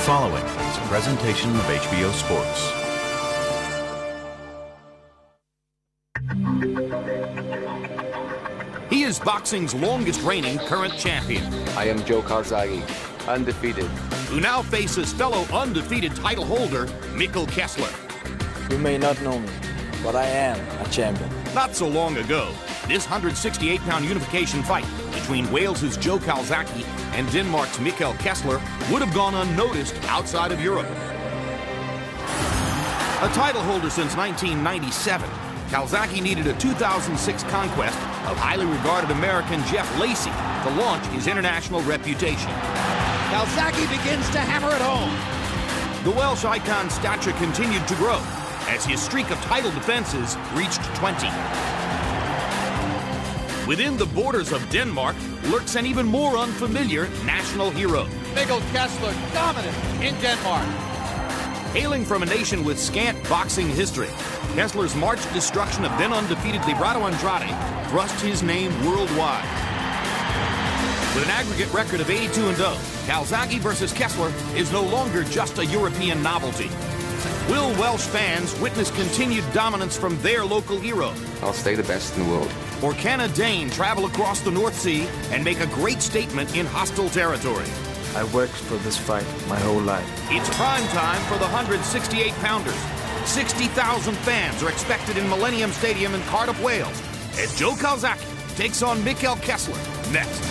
following is a presentation of HBO Sports. He is boxing's longest reigning current champion. I am Joe Calzaghe, undefeated. Who now faces fellow undefeated title holder, Mikkel Kessler. You may not know me, but I am a champion. Not so long ago, this 168-pound unification fight between Wales's Joe Calzaghe and Denmark's Mikkel Kessler would have gone unnoticed outside of Europe. A title holder since 1997, Calzaghe needed a 2006 conquest of highly regarded American Jeff Lacey to launch his international reputation. Calzaghe begins to hammer it home. The Welsh icon's stature continued to grow as his streak of title defenses reached 20. Within the borders of Denmark lurks an even more unfamiliar national hero. Mikkel Kessler dominant in Denmark. Hailing from a nation with scant boxing history, Kessler's march destruction of then undefeated Librado Andrade thrust his name worldwide. With an aggregate record of 82-0, Calzaghe versus Kessler is no longer just a European novelty. Will Welsh fans witness continued dominance from their local hero? I'll stay the best in the world. Or can a Dane travel across the North Sea and make a great statement in hostile territory? I worked for this fight my whole life. It's prime time for the 168-pounders. 60,000 fans are expected in Millennium Stadium in Cardiff, Wales, as Joe Calzaghe takes on Mikkel Kessler next.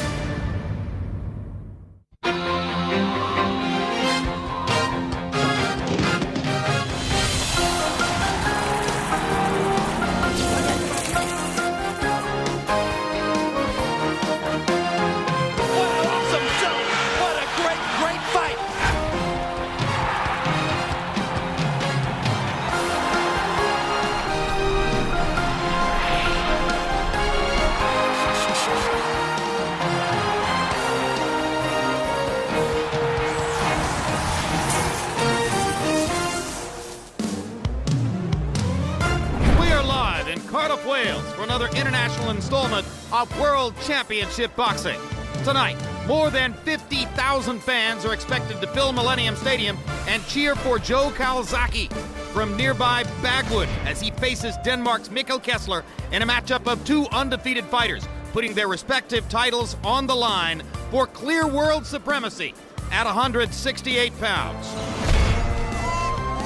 Cardiff, Wales, for another international installment of World Championship Boxing. Tonight, more than 50,000 fans are expected to fill Millennium Stadium and cheer for Joe Calzaghe from nearby Bagwood as he faces Denmark's Mikkel Kessler in a matchup of two undefeated fighters, putting their respective titles on the line for clear world supremacy at 168 pounds.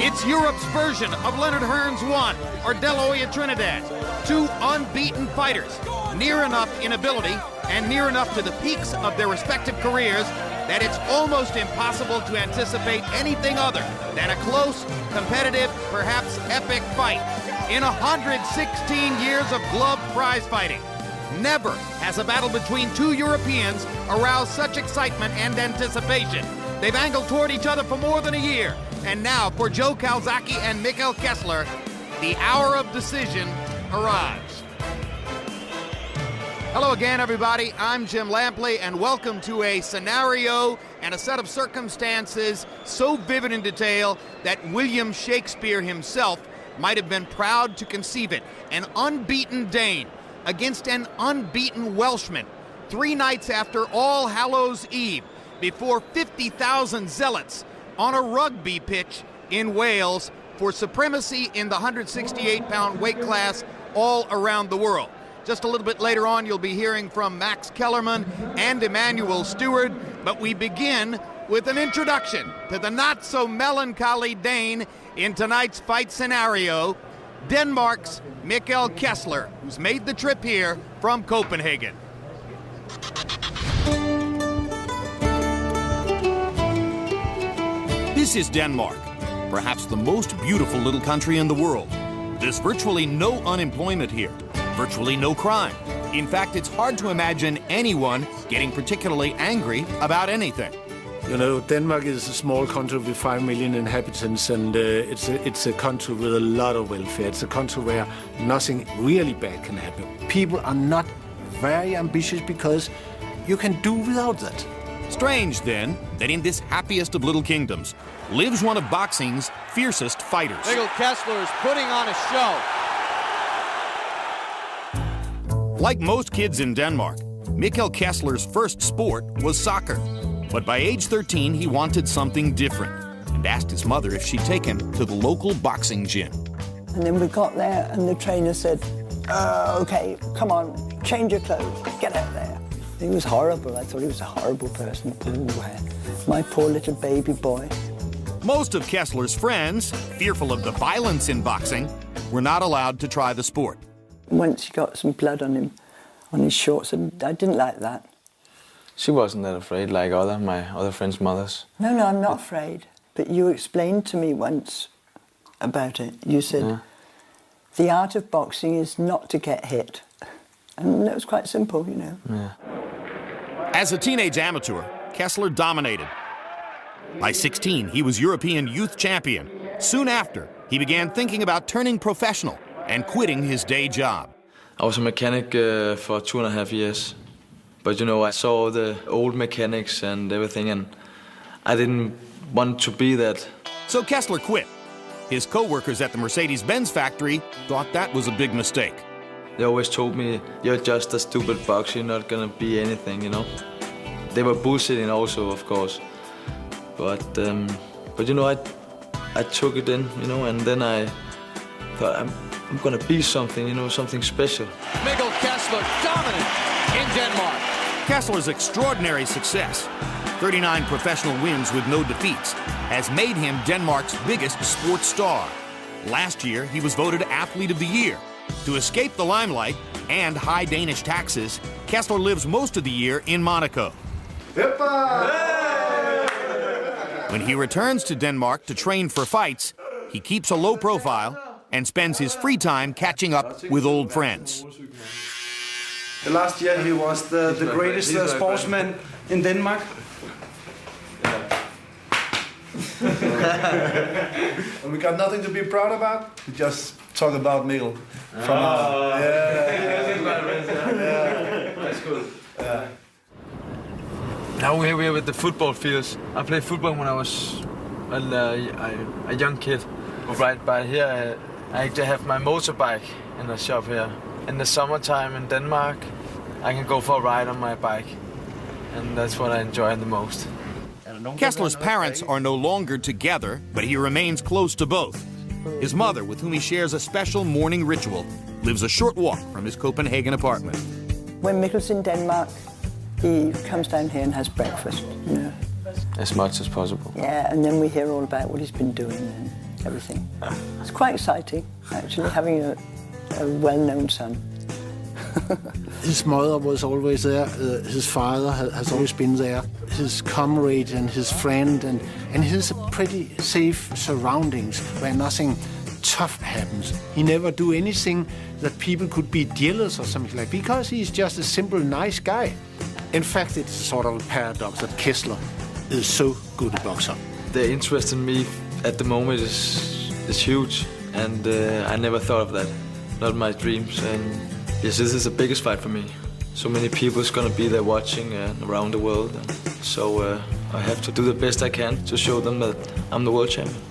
It's Europe's version of Leonard Hearns 1 or De La Hoya Trinidad. Two unbeaten fighters, near enough in ability and near enough to the peaks of their respective careers that it's almost impossible to anticipate anything other than a close, competitive, perhaps epic fight. In 116 years of glove prize fighting, never has a battle between two Europeans aroused such excitement and anticipation. They've angled toward each other for more than a year. And now, for Joe Calzaghe and Mikkel Kessler, the hour of decision arrives. Hello again, everybody. I'm Jim Lampley, and welcome to a scenario and a set of circumstances so vivid in detail that William Shakespeare himself might have been proud to conceive it. An unbeaten Dane against an unbeaten Welshman, 3 nights after All Hallows Eve, before 50,000 zealots on a rugby pitch in Wales for supremacy in the 168-pound weight class all around the world. Just a little bit later on, you'll be hearing from Max Kellerman and Emmanuel Stewart, but we begin with an introduction to the not-so-melancholy Dane in tonight's fight scenario, Denmark's Mikkel Kessler, who's made the trip here from Copenhagen. This is Denmark, perhaps the most beautiful little country in the world. There's virtually no unemployment here, virtually no crime. In fact, it's hard to imagine anyone getting particularly angry about anything. You know, Denmark is a small country with 5 million inhabitants, and it's a country with a lot of welfare. It's a country where nothing really bad can happen. People are not very ambitious because you can do without that. Strange, then, that in this happiest of little kingdoms lives one of boxing's fiercest fighters. Mikkel Kessler is putting on a show. Like most kids in Denmark, Mikkel Kessler's first sport was soccer. But by age 13, he wanted something different. and asked his mother if she'd take him to the local boxing gym. And then we got there and the trainer said, okay, come on, change your clothes, get out there. He was horrible. I thought he was a horrible person. My poor little baby boy. Most of Kessler's friends, fearful of the violence in boxing, were not allowed to try the sport. Once he got some blood on him, on his shorts, and I didn't like that. She wasn't that afraid like my other friends' mothers. No, I'm not afraid. But you explained to me once about it. You said, the art of boxing is not to get hit. And that was quite simple, you know. Yeah. As a teenage amateur, Kessler dominated. By 16, he was European youth champion. Soon after, he began thinking about turning professional and quitting his day job. I was a mechanic for 2.5 years. But, you know, I saw the old mechanics and everything, and I didn't want to be that. So Kessler quit. His co-workers at the Mercedes-Benz factory thought that was a big mistake. They always told me, you're just a stupid boxer, you're not gonna be anything, you know. They were bullshitting also, of course. But you know, I took it in, you know, and then I thought, I'm gonna be something, you know, something special. Mikkel Kessler dominant in Denmark. Kessler's extraordinary success, 39 professional wins with no defeats, has made him Denmark's biggest sports star. Last year, he was voted Athlete of the Year. To escape the limelight and high Danish taxes, Kessler lives most of the year in Monaco. When he returns to Denmark to train for fights, he keeps a low profile and spends his free time catching up with old friends. The last year he was the greatest sportsman in Denmark. And we got nothing to be proud about. We just talk about Mikkel. That's good. Now we're here with the football fields. I played football when I was a young kid. Right by here, I actually have my motorbike in the shop here. In the summertime in Denmark, I can go for a ride on my bike. And that's what I enjoy the most. Kessler's parents are no longer together, but he remains close to both. His mother, with whom he shares a special morning ritual, lives a short walk from his Copenhagen apartment. When Mikkel's in Denmark, he comes down here and has breakfast, you know. As much as possible. Yeah, and then we hear all about what he's been doing and everything. It's quite exciting, actually, having a well-known son. His mother was always there. His father has always been there. His comrade and his friend, and his pretty safe surroundings where nothing tough happens. He never do anything that people could be jealous or something like, because he's just a simple, nice guy. In fact, it's sort of a paradox that Kessler is so good a boxer. The interest in me at the moment is huge, and I never thought of that. Not my dreams. And yes, this is the biggest fight for me. So many people is gonna be there watching around the world. So I have to do the best I can to show them that I'm the world champion.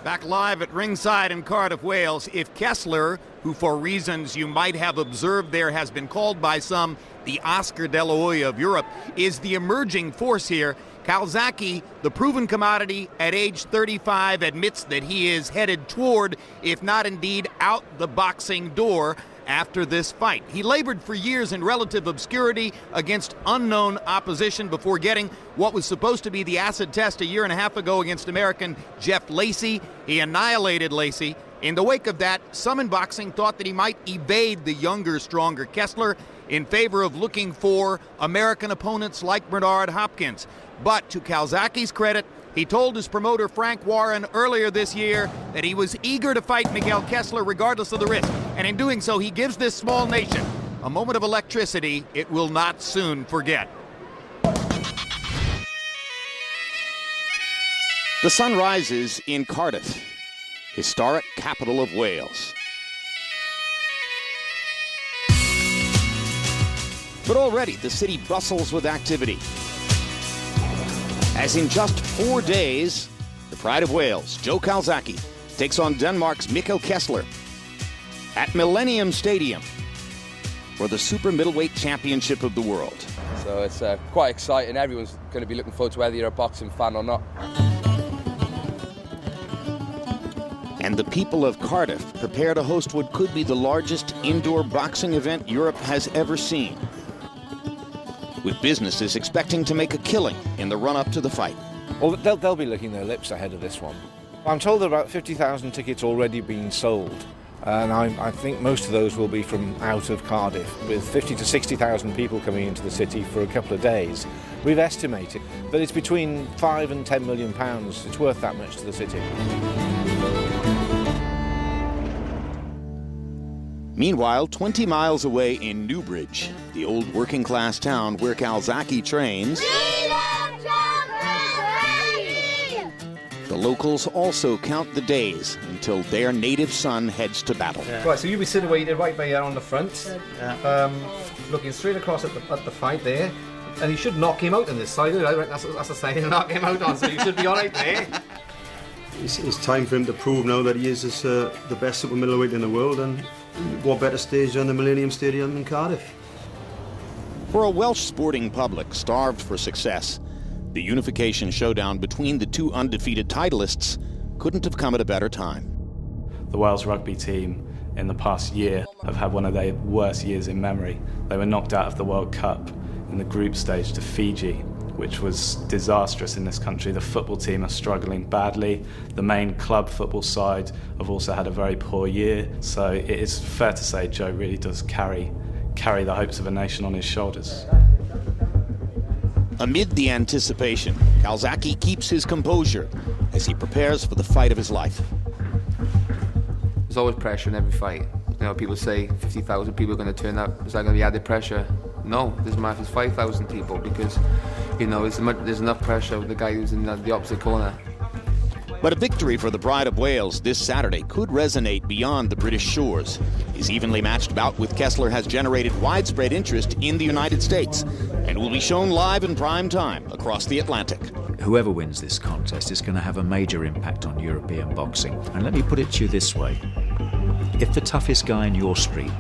Back live at ringside in Cardiff, Wales, if Kessler, who for reasons you might have observed there has been called by some the Oscar de la Hoya of Europe, is the emerging force here, Calzaghe, the proven commodity at age 35, admits that he is headed toward, if not indeed out the boxing door after this fight. He labored for years in relative obscurity against unknown opposition before getting what was supposed to be the acid test a year and a half ago against American Jeff Lacey. He annihilated Lacey. In the wake of that, some in boxing thought that he might evade the younger, stronger Kessler in favor of looking for American opponents like Bernard Hopkins. But to Calzaghe's credit, he told his promoter Frank Warren earlier this year that he was eager to fight Mikkel Kessler regardless of the risk. And in doing so, he gives this small nation a moment of electricity it will not soon forget. The sun rises in Cardiff, historic capital of Wales. But already the city bustles with activity, as in just 4 days, the pride of Wales, Joe Calzaghe, takes on Denmark's Mikkel Kessler at Millennium Stadium for the Super Middleweight Championship of the World. So it's quite exciting. Everyone's going to be looking forward to whether you're a boxing fan or not. And the people of Cardiff prepare to host what could be the largest indoor boxing event Europe has ever seen, with businesses expecting to make a killing in the run-up to the fight. Well, they'll be licking their lips ahead of this one. I'm told that about 50,000 tickets already being sold, and I think most of those will be from out of Cardiff, with 50 to 60,000 people coming into the city for a couple of days. We've estimated that it's between £5 and £10 million. It's worth that much to the city. Meanwhile, 20 miles away in Newbridge, the old working-class town where Calzaghe trains, the locals also count the days until their native son heads to battle. Yeah. Right, so you'll be situated right by here on the front, looking straight across at the fight there, and you should knock him out on this side. I reckon that's a sign to knock him out on, so you should be all right there. It's time for him to prove now that he is the best super middleweight in the world, and what better stage than the Millennium Stadium in Cardiff. For a Welsh sporting public starved for success, the unification showdown between the two undefeated titleists couldn't have come at a better time. The Wales rugby team in the past year have had one of their worst years in memory. They were knocked out of the World Cup in the group stage to Fiji, which was disastrous in this country. The football team are struggling badly. The main club football side have also had a very poor year. So it is fair to say Joe really does carry the hopes of a nation on his shoulders. Amid the anticipation, Calzaghe keeps his composure as he prepares for the fight of his life. There's always pressure in every fight. You know, people say 50,000 people are going to turn up. Is that going to be added pressure? No, it doesn't matter if it's 5,000 people, because, you know, there's enough pressure with the guy who's in the opposite corner. But a victory for the Pride of Wales this Saturday could resonate beyond the British shores. His evenly matched bout with Kessler has generated widespread interest in the United States and will be shown live in prime time across the Atlantic. Whoever wins this contest is going to have a major impact on European boxing. And let me put it to you this way. If the toughest guy in your street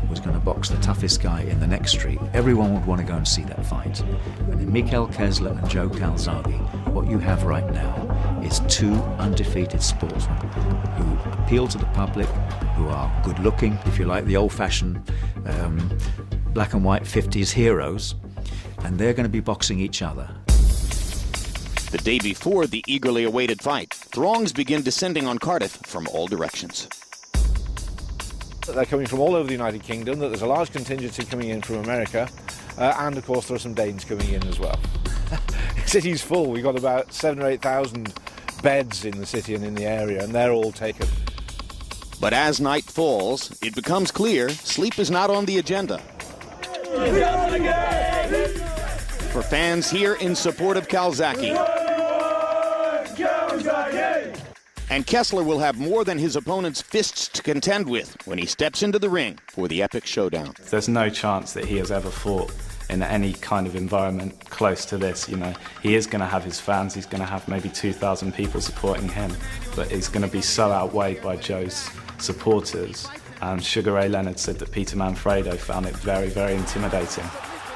was going to box the toughest guy in the next street, everyone would want to go and see that fight. And in Mikkel, Kessler and Joe Calzaghe, what you have right now is two undefeated sportsmen who appeal to the public, who are good looking, if you like, the old-fashioned black and white 50s heroes, and they're going to be boxing each other. The day before the eagerly awaited fight, throngs begin descending on Cardiff from all directions. They're coming from all over the United Kingdom, that there's a large contingency coming in from America, and of course there are some Danes coming in as well. The city's full. We've got about 7,000 or 8,000 beds in the city and in the area, and they're all taken. But as night falls, it becomes clear sleep is not on the agenda. For fans here in support of Calzaghe. And Kessler will have more than his opponent's fists to contend with when he steps into the ring for the epic showdown. There's no chance that he has ever fought in any kind of environment close to this. You know, he is going to have his fans. He's going to have maybe 2,000 people supporting him, but he's going to be so outweighed by Joe's supporters. And Sugar Ray Leonard said that Peter Manfredo found it very, very intimidating,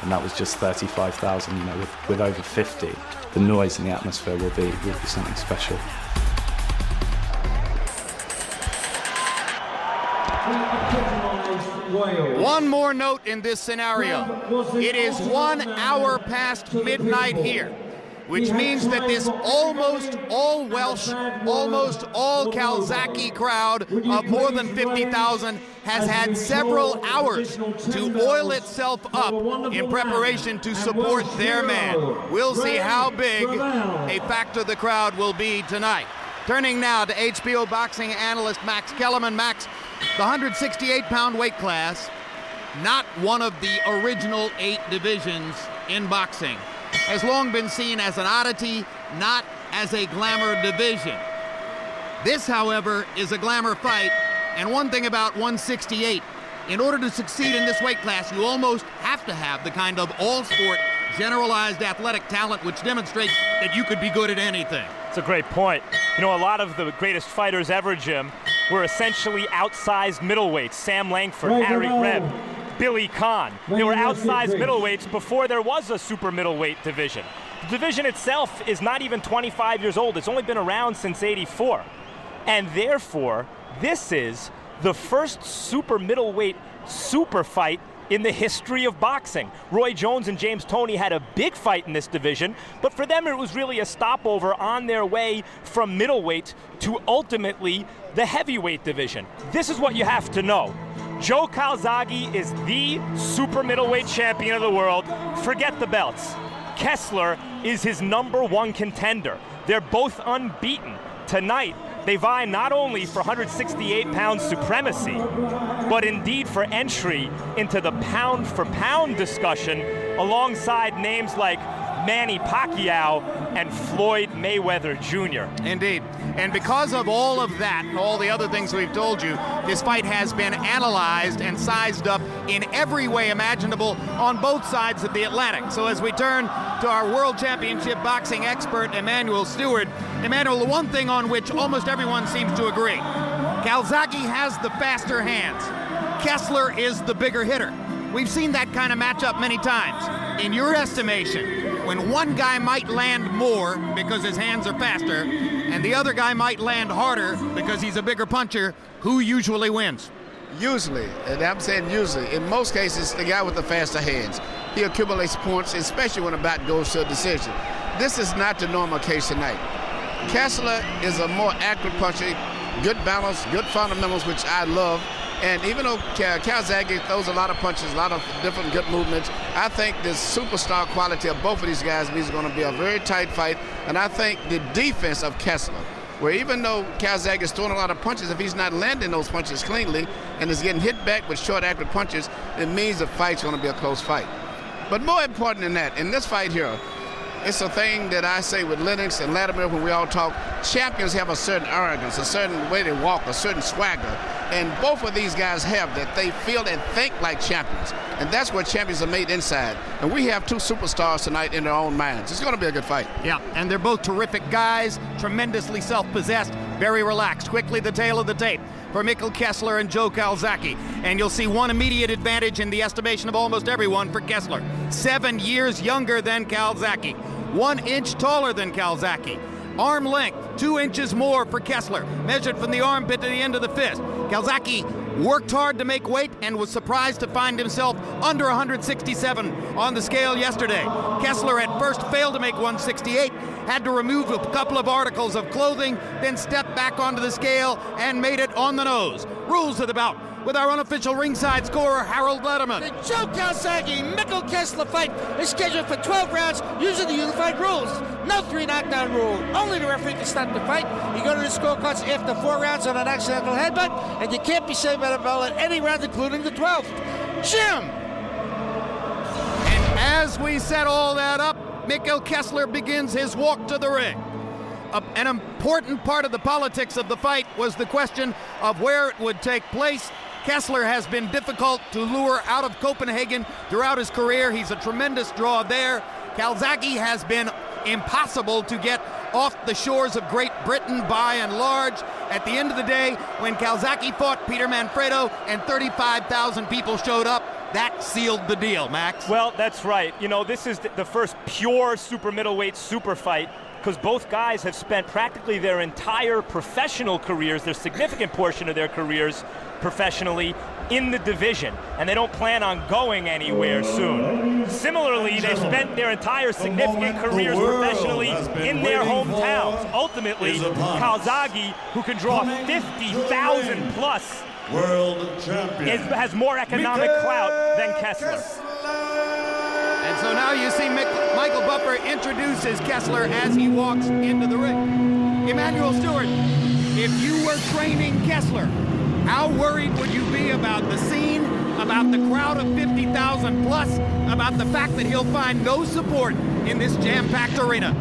and that was just 35,000. You know, with over 50, the noise in the atmosphere will be something special. One more note in this scenario. It is 1 hour past midnight here, which means that this almost all Welsh, almost all Calzaghe crowd of more than 50,000 has had several hours to oil itself up in preparation to support their man. We'll see how big a factor the crowd will be tonight. Turning now to HBO boxing analyst Max Kellerman. Max, the 168-pound weight class, not one of the original 8 divisions in boxing, has long been seen as an oddity, not as a glamour division. This, however, is a glamour fight, and one thing about 168, in order to succeed in this weight class, you almost have to have the kind of all-sport, generalized athletic talent which demonstrates that you could be good at anything. That's a great point. You know, a lot of the greatest fighters ever, Jim, were essentially outsized middleweights. Sam Langford, Harry Reb, Billy Kahn. They were outsized middleweights before there was a super middleweight division. The division itself is not even 25 years old. It's only been around since '84. And therefore, this is the first super middleweight super fight in the history of boxing. Roy Jones and James Toney had a big fight in this division, but for them it was really a stopover on their way from middleweight to ultimately the heavyweight division. This is what you have to know. Joe Calzaghe is the super middleweight champion of the world. Forget the belts. Kessler is his #1 contender. They're both unbeaten. Tonight, they vie not only for 168-pound supremacy, but indeed for entry into the pound-for-pound discussion alongside names like Manny Pacquiao and Floyd Mayweather Jr. Indeed. And because of all of that and all the other things we've told you, this fight has been analyzed and sized up in every way imaginable on both sides of the Atlantic. So as we turn to our World Championship boxing expert, Emmanuel Stewart, Emmanuel, the one thing on which almost everyone seems to agree, Calzaghe has the faster hands. Kessler is the bigger hitter. We've seen that kind of matchup many times. In your estimation, when one guy might land more because his hands are faster, and the other guy might land harder because he's a bigger puncher, who usually wins? Usually, and I'm saying usually, in most cases, the guy with the faster hands. He accumulates points, especially when a bout goes to a decision. This is not the normal case tonight. Kessler is a more accurate puncher, good balance, good fundamentals, which I love. And even though Calzaghe throws a lot of punches, a lot of different good movements, I think the superstar quality of both of these guys means it's going to be a very tight fight. And I think the defense of Kessler, where even though Calzaghe is throwing a lot of punches, if he's not landing those punches cleanly and is getting hit back with short, accurate punches, it means the fight's going to be a close fight. But more important than that, in this fight here, it's a thing that I say with Lennox and Latimer when we all talk. Champions have a certain arrogance, a certain way they walk, a certain swagger. And both of these guys have that. They feel and think like champions. And that's what champions are made inside. And we have two superstars tonight in their own minds. It's going to be a good fight. Yeah, and they're both terrific guys, tremendously self-possessed, very relaxed. Quickly, the tail of the tape for Mikkel Kessler and Joe Calzaghe. And you'll see one immediate advantage in the estimation of almost everyone for Kessler. 7 years younger than Calzaghe. 1 inch taller than Calzaghe. Arm length, 2 inches more for Kessler, measured from the armpit to the end of the fist. Calzaghe worked hard to make weight and was surprised to find himself under 167 on the scale yesterday. Kessler at first failed to make 168, had to remove a couple of articles of clothing, then stepped back onto the scale and made it on the nose. Rules of the bout with our unofficial ringside scorer, Harold Letterman. The Joe Calzaghe Mikkel Kessler fight is scheduled for 12 rounds using the unified rules. No 3 knockdown rule. Only the referee can stop the fight. You go to the scorecards after 4 rounds on an accidental headbutt, and you can't be saved by the bell at any round, including the 12th. Jim! And as we set all that up, Mikkel Kessler begins his walk to the ring. An important part of the politics of the fight was the question of where it would take place. Kessler has been difficult to lure out of Copenhagen throughout his career. He's a tremendous draw there. Calzaghe has been impossible to get off the shores of Great Britain by and large. At the end of the day, when Calzaghe fought Peter Manfredo and 35,000 people showed up, that sealed the deal, Max. Well, that's right. You know, this is the first pure super middleweight super fight, because both guys have spent practically their entire professional careers, their significant portion of their careers professionally, in the division, and they don't plan on going anywhere soon. Similarly, they spent their entire significant careers professionally in their hometowns. Ultimately, Calzaghe, who can draw 50,000 plus, world champion, has more economic clout than Kessler. And so now you see Michael Buffer introduces Kessler as he walks into the ring. Emmanuel Stewart, if you were training Kessler, how worried would you be about the scene, about the crowd of 50,000 plus, about the fact that he'll find no support in this jam-packed arena?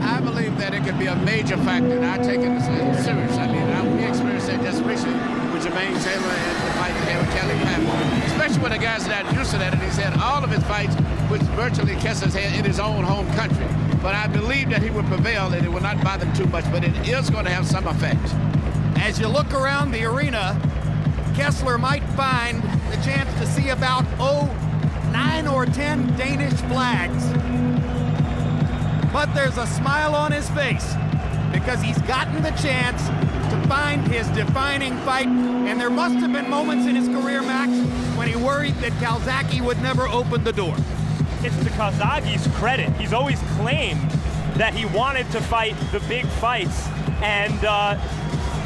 I believe that it could be a major factor, and I take it serious. I mean, we experienced that just recently with Jermaine Taylor and the fight he had with Kelly Patton, especially when the guys that are used to that, and he's had all of his fights, which virtually Kessler's had in his own home country. But I believe that he will prevail, and it will not bother him too much, but it is going to have some effect. As you look around the arena, Kessler might find the chance to see about, 9 or 10 Danish flags. But there's a smile on his face because he's gotten the chance to find his defining fight. And there must have been moments in his career, Max, when he worried that Calzaghe would never open the door. It's to Calzaghe's credit. He's always claimed that he wanted to fight the big fights. And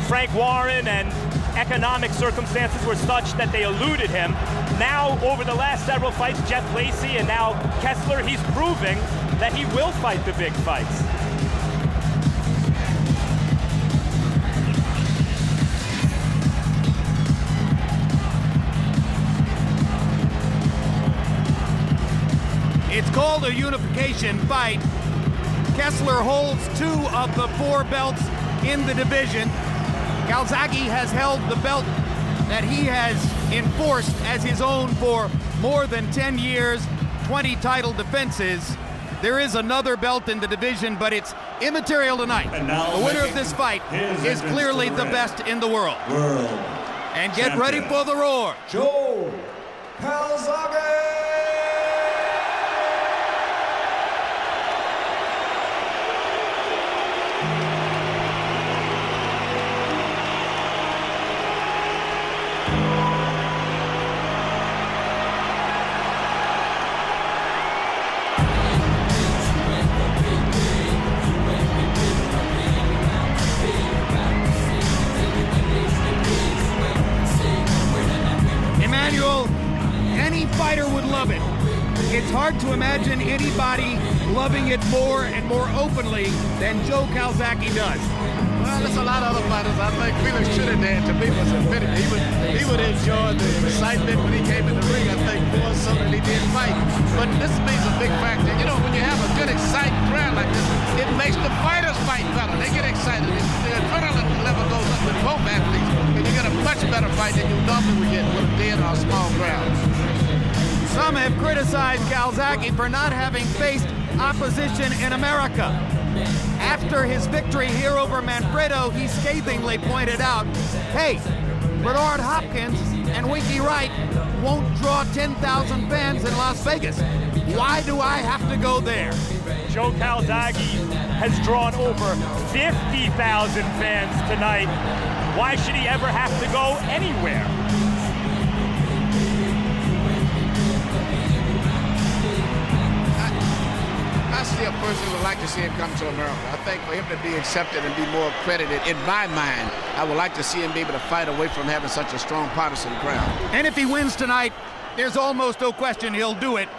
Frank Warren and economic circumstances were such that they eluded him. Now, over the last several fights, Jeff Lacey and now Kessler, he's proving that he will fight the big fights. It's called a unification fight. Kessler holds 2 of the 4 belts in the division. Calzaghe has held the belt that he has enforced as his own for more than 10 years, 20 title defenses. There is another belt in the division, but it's immaterial tonight. The winner of this fight is clearly the best in the world. And get ready for the roar. Joe Calzaghe! Any fighter would love it. It's hard to imagine anybody loving it more and more openly than Joe Calzaghe does. Well, there's a lot of other fighters. I think Felix Trinidad, to me, was infinite. He would enjoy the excitement when he came in the ring, I think, more so than he did fight. But this means a big factor. You know, when you have a good, exciting crowd like this, it makes the fighters fight better. They get excited. The adrenaline level goes up with both athletes, and you get a much better fight than you normally would get with a dead or a small crowd. Some have criticized Calzaghe for not having faced opposition in America. After his victory here over Manfredo, he scathingly pointed out, hey, Bernard Hopkins and Winky Wright won't draw 10,000 fans in Las Vegas. Why do I have to go there? Joe Calzaghe has drawn over 50,000 fans tonight. Why should he ever have to go anywhere? I still personally would like to see him come to America. I think for him to be accepted and be more credited, in my mind, I would like to see him be able to fight away from having such a strong partisan crowd. And if he wins tonight, there's almost no question he'll do it.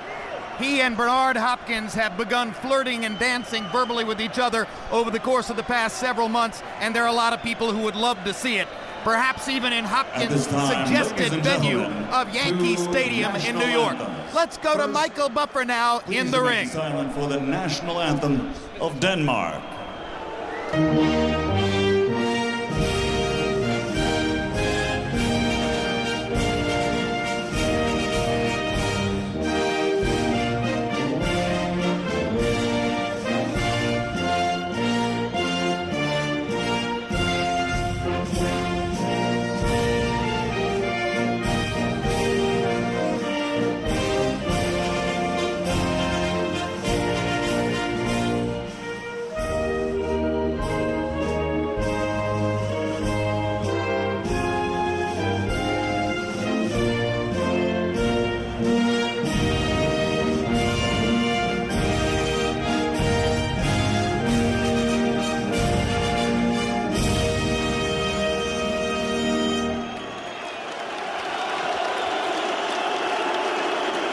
He and Bernard Hopkins have begun flirting and dancing verbally with each other over the course of the past several months, and there are a lot of people who would love to see it. Perhaps even in Hopkins' suggested venue of Yankee Stadium in New York. Let's go to Mikkel Buffer now in the ring. Silent for the national anthem of Denmark.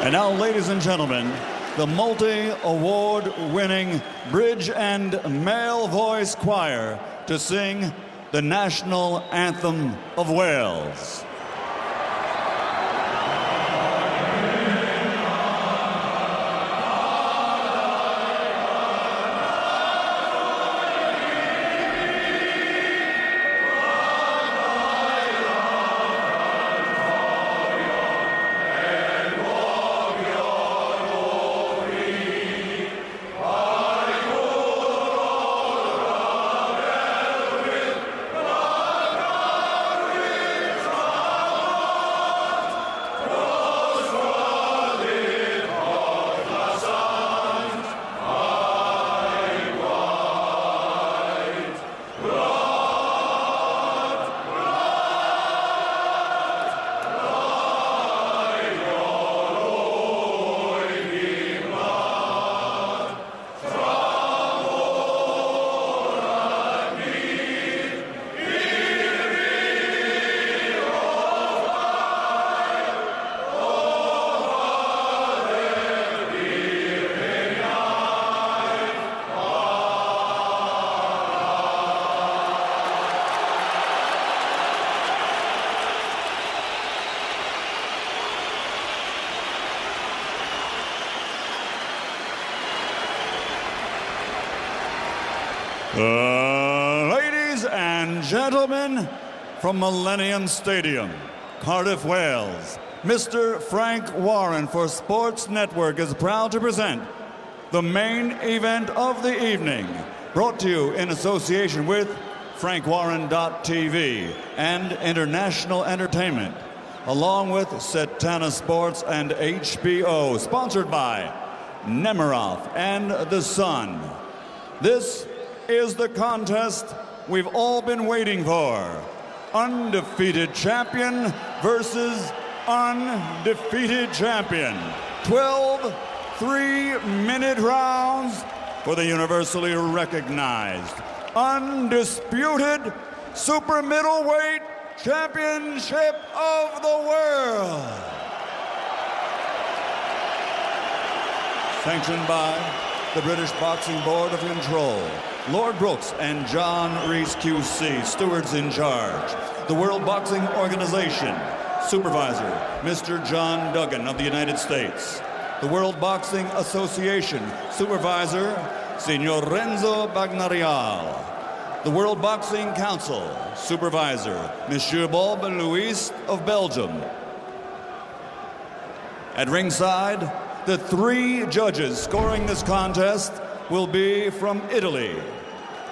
And now, ladies and gentlemen, the multi-award-winning Bridge and Male Voice Choir to sing the national anthem of Wales. Ladies and gentlemen, from Millennium Stadium, Cardiff, Wales, Mr. Frank Warren for Sports Network is proud to present the main event of the evening, brought to you in association with FrankWarren.tv and International Entertainment, along with Setana Sports and HBO, sponsored by Nemiroff and The Sun. This is the contest we've all been waiting for. Undefeated champion versus undefeated champion. 12 3-minute rounds for the universally recognized, undisputed super middleweight championship of the world. Sanctioned by the British Boxing Board of Control, Lord Brooks and John Reese QC, stewards in charge. The World Boxing Organization, supervisor, Mr. John Duggan of the United States. The World Boxing Association, supervisor, Signor Renzo Bagnarial. The World Boxing Council, supervisor, Monsieur Bob Louis of Belgium. At ringside, the 3 judges scoring this contest will be from Italy.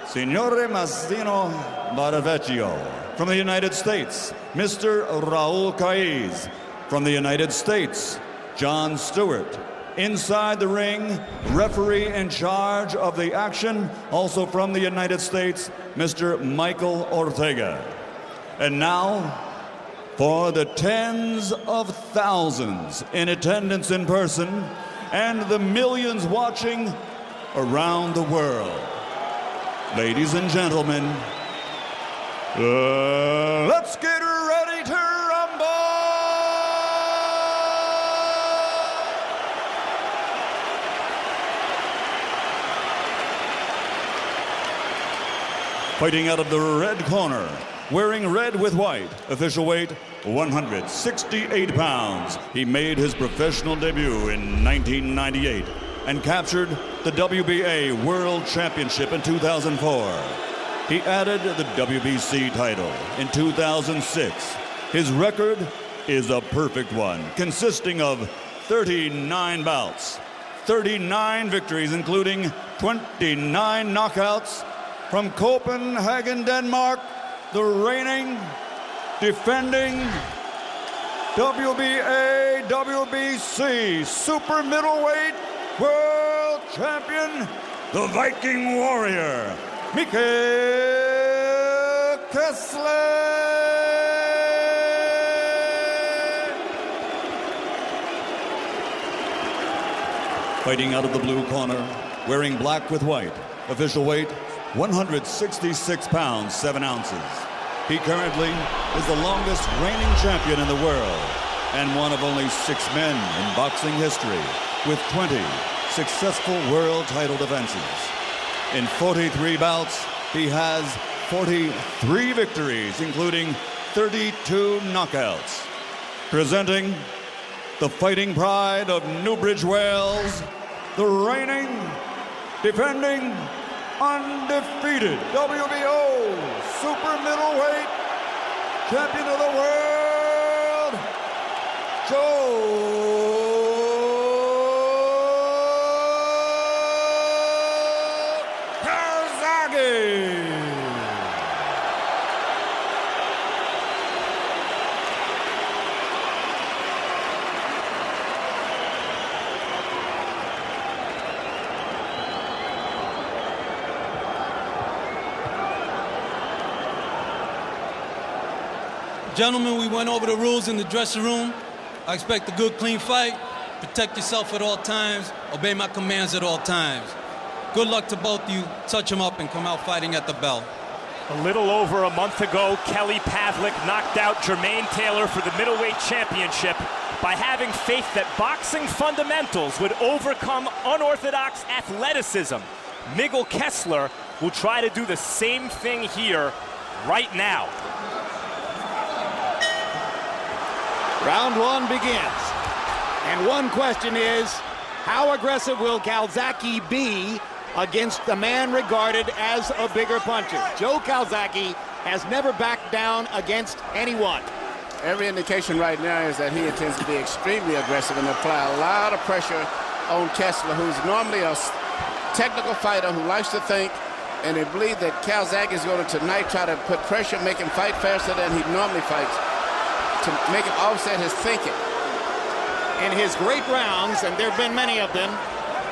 Signore Massimo Baravecchio. From the United States, Mr. Raul Caiz. From the United States, John Stewart. Inside the ring, referee in charge of the action, also from the United States, Mr. Mikkel Ortega. And now, for the tens of thousands in attendance in person and the millions watching around the world. Ladies and gentlemen, let's get ready to rumble! Fighting out of the red corner, wearing red with white, official weight 168 pounds. He made his professional debut in 1998 and captured the WBA World Championship in 2004. He added the WBC title in 2006. His record is a perfect one, consisting of 39 bouts, 39 victories, including 29 knockouts. From Copenhagen, Denmark, the reigning, defending WBA, WBC super middleweight world champion, the Viking warrior, Mikkel Kessler. Fighting out of the blue corner, wearing black with white, official weight 166 pounds, 7 ounces. He currently is the longest reigning champion in the world and one of only 6 men in boxing history with 20 successful world title defenses. In 43 bouts, he has 43 victories, including 32 knockouts. Presenting the fighting pride of Newbridge, Wales, the reigning, defending, undefeated WBO super middleweight champion of the world, Joe Calzaghe. Gentlemen, we went over the rules in the dressing room. I expect a good, clean fight. Protect yourself at all times. Obey my commands at all times. Good luck to both of you. Touch them up and come out fighting at the bell. A little over a month ago, Kelly Pavlik knocked out Jermaine Taylor for the middleweight championship by having faith that boxing fundamentals would overcome unorthodox athleticism. Mikkel Kessler will try to do the same thing here right now. Round 1 begins. And one question is, how aggressive will Calzaghe be against the man regarded as a bigger puncher. Joe Calzaghe has never backed down against anyone. Every indication right now is that he intends to be extremely aggressive and apply a lot of pressure on Kessler, who's normally a technical fighter who likes to think, and they believe that Calzaghe is going to tonight try to put pressure, make him fight faster than he normally fights, to make him offset his thinking. In his great rounds, and there have been many of them,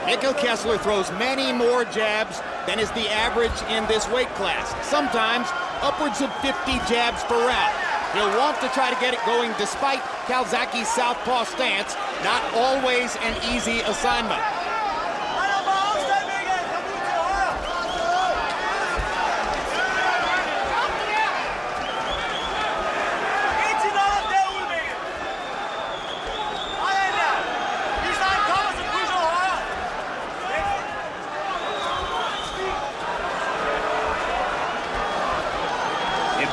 Mikkel Kessler throws many more jabs than is the average in this weight class. Sometimes upwards of 50 jabs per round. He'll want to try to get it going despite Calzaghe's southpaw stance. Not always an easy assignment.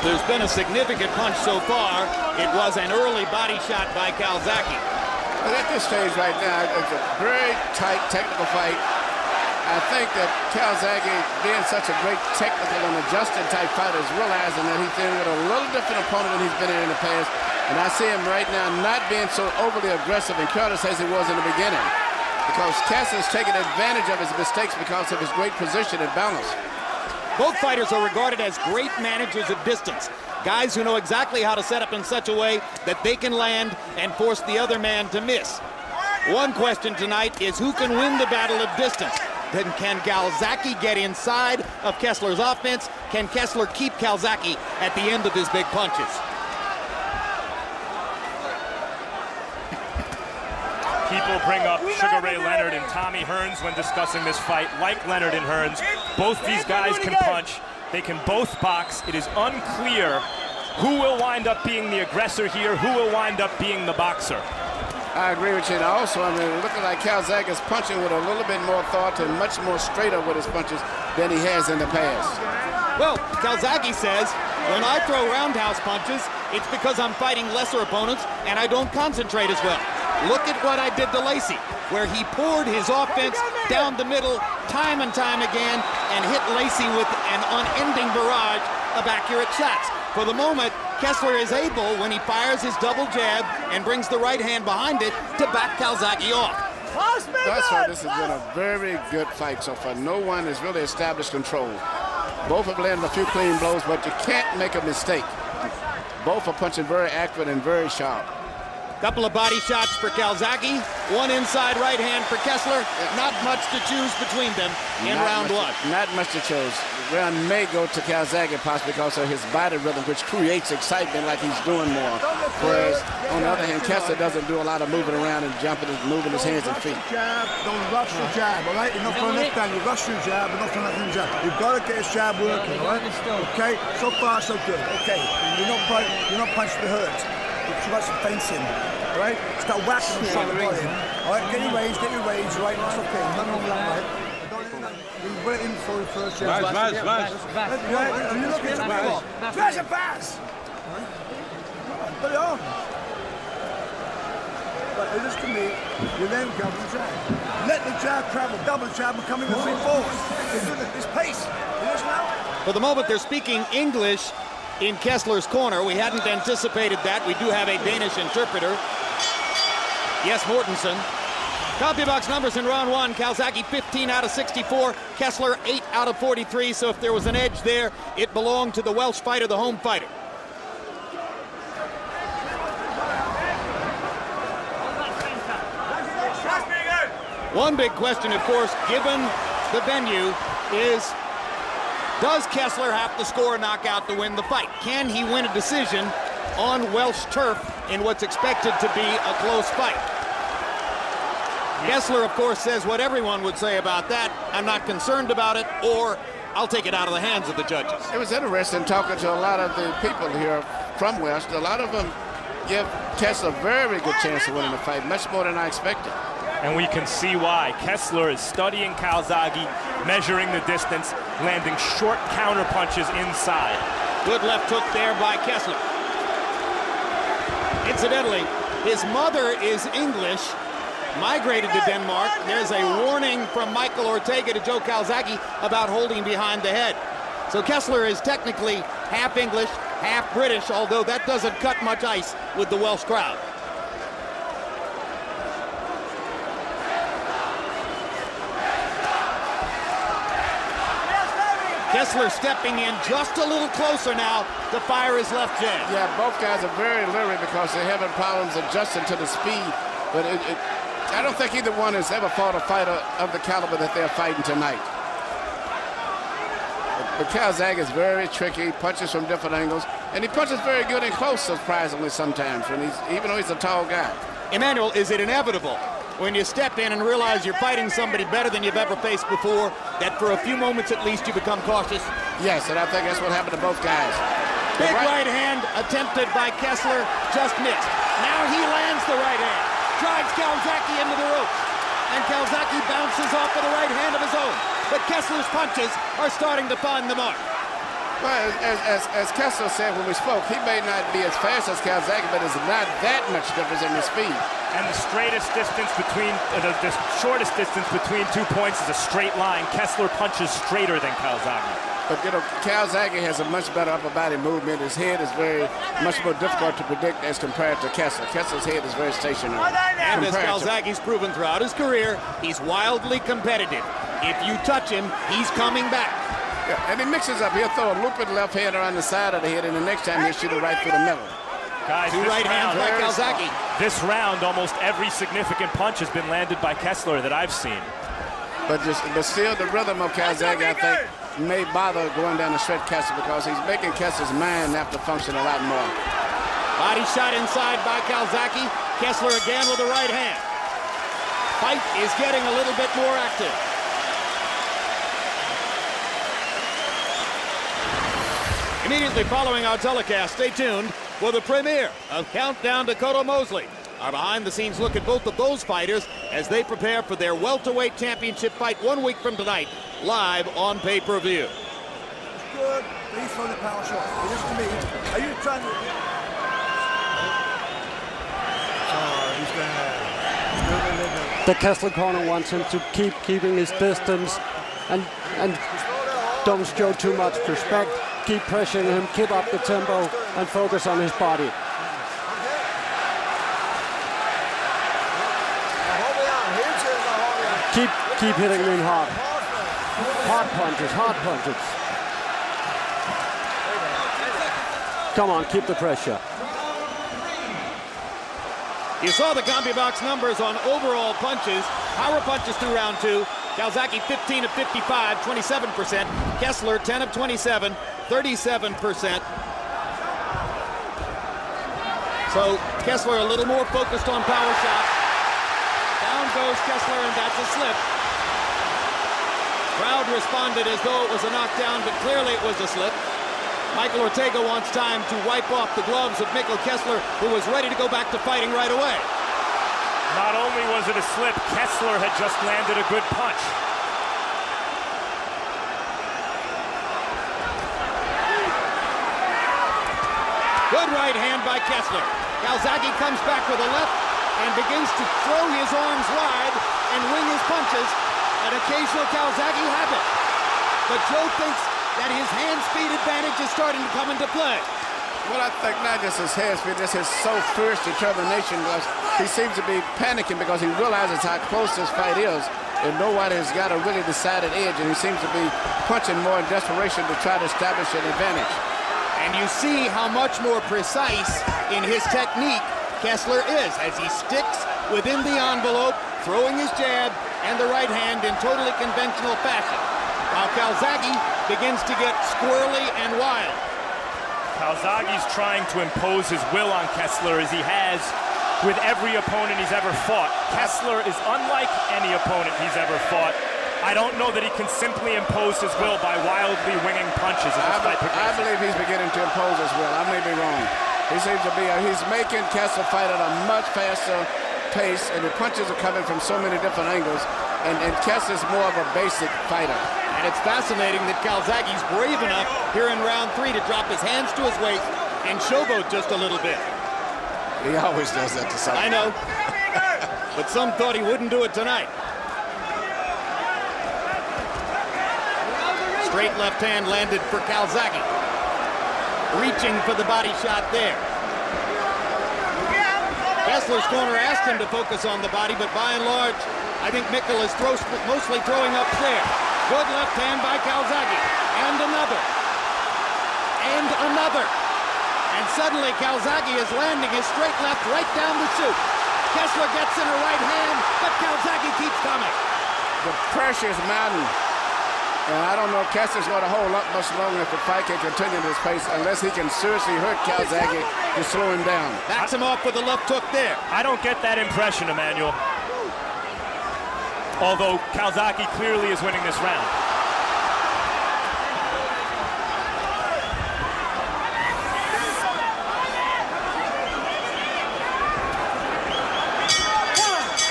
There's been a significant punch so far. It was an early body shot by Calzaghe. But at this stage right now, it's a very tight technical fight. I think that Calzaghe, being such a great technical and adjusted type fighter, is realizing that he's dealing with a little different opponent than he's been in the past. And I see him right now not being so overly aggressive and careless as he was in the beginning, because Kessler's taking advantage of his mistakes because of his great position and balance. Both fighters are regarded as great managers of distance. Guys who know exactly how to set up in such a way that they can land and force the other man to miss. One question tonight is who can win the battle of distance? Then can Calzaghe get inside of Kessler's offense? Can Kessler keep Calzaghe at the end of his big punches? People bring up Sugar Ray Leonard and Tommy Hearns when discussing this fight. Like Leonard and Hearns, both these guys can punch. They can both box. It is unclear who will wind up being the aggressor here, who will wind up being the boxer. I agree with you. And also, I mean, looking like Calzaghe is punching with a little bit more thought and much more straighter with his punches than he has in the past. Well, Calzaghe says, when I throw roundhouse punches, it's because I'm fighting lesser opponents and I don't concentrate as well. Look at what I did to Lacey, where he poured his offense down the middle time and time again and hit Lacey with an unending barrage of accurate shots. For the moment, Kessler is able, when he fires his double jab and brings the right hand behind it, to back Calzaghe off. That's why this has been a very good fight so far. No one has really established control. Both have landed a few clean blows, but you can't make a mistake. Both are punching very accurate and very sharp. Couple of body shots for Calzaghe, one inside right hand for Kessler. Not much to choose between them in round one. Not much to choose. Round may go to Calzaghe possibly because of his body rhythm, which creates excitement like he's doing more. Whereas, on the other hand, Kessler doesn't do a lot of moving around and jumping and moving his hands and feet. Jab, don't rush your jab, all right? You're not throwing left hand, you rush your jab, you're not throwing left hand jab. You've got to get his jab working, all right? Okay, so far so good. Okay, you're not punching the hurt. Too much fencing, all right? Start whacking and shot the body. All right, get your range, right? That's okay. Nothing wrong with that, right? You put it in for the first jab. Baz. Are you looking to Baz? Baz! Put it on. But listen to me, you then go to the jab. Let the jab travel, double jab, and come in with 3 forwards. It's pace. You listen now? For the moment, they're speaking English in Kessler's corner. We hadn't anticipated that. We do have a Danish interpreter. Yes, Mortensen. CompuBox numbers in round one. Calzaghe 15 out of 64. Kessler 8 out of 43. So if there was an edge there, it belonged to the Welsh fighter, the home fighter. One big question, of course, given the venue, is does Kessler have to score a knockout to win the fight? Can he win a decision on Welsh turf in what's expected to be a close fight? Kessler, of course, says what everyone would say about that. I'm not concerned about it, or I'll take it out of the hands of the judges. It was interesting talking to a lot of the people here from Welsh. A lot of them give Kessler a very good chance of winning the fight, much more than I expected. And we can see why. Kessler is studying Calzaghe, measuring the distance, landing short counter punches inside. Good left hook there by Kessler. Incidentally, his mother is English, migrated to Denmark. There's a warning from Mikkel Ortega to Joe Calzaghe about holding behind the head. So Kessler is technically half English, half British, although that doesn't cut much ice with the Welsh crowd. Kessler stepping in just a little closer now to fire his left jab. Yeah, both guys are very leery because they're having problems adjusting to the speed. But I don't think either one has ever fought a fighter of the caliber that they're fighting tonight. But Calzaghe is very tricky. He punches from different angles. And he punches very good and close, surprisingly, sometimes, even though he's a tall guy. Emmanuel, is it inevitable when you step in and realize you're fighting somebody better than you've ever faced before, that for a few moments at least you become cautious? Yes, and I think that's what happened to both guys. Big right hand attempted by Kessler, just missed. Now he lands the right hand, drives Calzaghe into the ropes, and Calzaghe bounces off with a right hand of his own. But Kessler's punches are starting to find the mark. Well, as Kessler said when we spoke, he may not be as fast as Calzaghe, but it's not that much difference in the speed. And the straightest distance between, the shortest distance between 2 points is a straight line. Kessler punches straighter than Calzaghe. But, you know, Calzaghe has a much better upper body movement. His head is very much more difficult to predict as compared to Kessler. Kessler's head is very stationary. And as Calzaghe's proven throughout his career, he's wildly competitive. If you touch him, he's coming back. Yeah, and he mixes up. He'll throw a looping left hand around the side of the head, and the next time he'll shoot it right through the middle. Guys, two right hands by Calzaghe. This round, almost every significant punch has been landed by Kessler that I've seen. But still, the rhythm of Calzaghe, I think, may bother going down the stretch Kessler because he's making Kessler's mind have to function a lot more. Body shot inside by Calzaghe. Kessler again with the right hand. Fight is getting a little bit more active. Immediately following our telecast, stay tuned for the premiere of Countdown to Cotto Mosley. Our behind-the-scenes look at both of those fighters as they prepare for their welterweight championship fight 1 week from tonight, live on pay-per-view. It's good. He's throwing the power shot. Listen to me. Are you trying to... The Kessler corner wants him to keeping his distance and don't show too much respect. Keep pressuring him, keep up the tempo, and focus on his body. Keep hitting him hard. Hard punches, hard punches. Come on, keep the pressure. You saw the CompuBox numbers on overall punches. Power punches through round 2. Calzaghe 15 of 55, 27%. Kessler 10 of 27, 37%. So Kessler a little more focused on power shots. Down goes Kessler, and that's a slip. Crowd responded as though it was a knockdown, but clearly it was a slip. Mikkel Ortega wants time to wipe off the gloves of Mikkel Kessler, who was ready to go back to fighting right away. Not only was it a slip, Kessler had just landed a good punch. Good right hand by Kessler. Calzaghe comes back with a left and begins to throw his arms wide and wing his punches. An occasional Calzaghe habit. But Joe thinks that his hand speed advantage is starting to come into play. Well, I think not just his hand speed, just his so fierce determination. He seems to be panicking because he realizes how close this fight is, and nobody has got a really decided edge, and he seems to be punching more in desperation to try to establish an advantage. And you see how much more precise in his technique Kessler is as he sticks within the envelope, throwing his jab and the right hand in totally conventional fashion, while Calzaghe begins to get squirrely and wild. Calzaghe's trying to impose his will on Kessler as he has with every opponent he's ever fought. Kessler is unlike any opponent he's ever fought. I don't know that he can simply impose his will by wildly winging punches. I believe he's beginning to impose his will. I may be wrong. He seems to be, he's making Kessler fight at a much faster pace, and the punches are coming from so many different angles, and Kessler's more of a basic fighter. And it's fascinating that Calzaghe's brave enough here in round 3 to drop his hands to his waist and showboat just a little bit. He always does that to somebody. I know. but some thought he wouldn't do it tonight. Straight left hand landed for Calzaghe. Reaching for the body shot there. Kessler's corner asked him to focus on the body, but by and large, I think Mikkel is mostly throwing upstairs. Good left hand by Calzaghe. And another. And another. And suddenly Calzaghe is landing his straight left right down the chute. Kessler gets in her right hand, but Calzaghe keeps coming. The pressure is mounting. And I don't know if Kessler's going to hold up much longer if the fight can continue this pace unless he can seriously hurt Calzaghe to slow him down. Backs him off with a left hook there. I don't get that impression, Emmanuel. Although Calzaghe clearly is winning this round.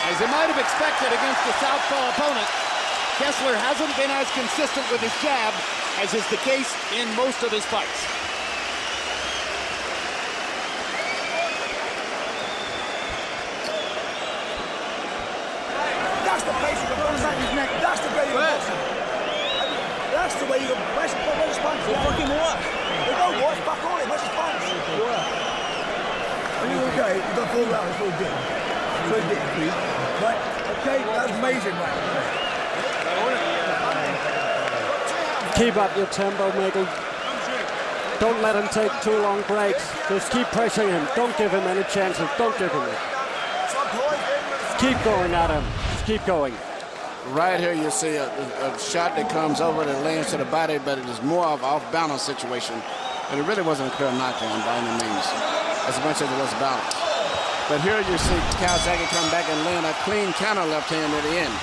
As you might have expected against a southpaw opponent, Kessler hasn't been as consistent with his jab as is the case in most of his fights. That's the place you can put his neck. That's the way you can box him. That's the way you can. Where's his punch? Well, fucking what? There's no what? Fuck all it. Where's his punch? Are you okay? You've got 4 rounds. It's all good. It's all good, please. Right? Okay? That's amazing, right? Keep up your tempo, Mikkel. Don't let him take 2 long breaks. Just keep pressing him. Don't give him any chances. Don't give him it. Keep going at him. Just keep going. Right here you see a shot that comes over that lands to the body, but it is more of an off-balance situation. And it really wasn't a clear knockdown by any means, as much as it was balanced. But here you see Calzaghe come back and land a clean counter left hand at the end.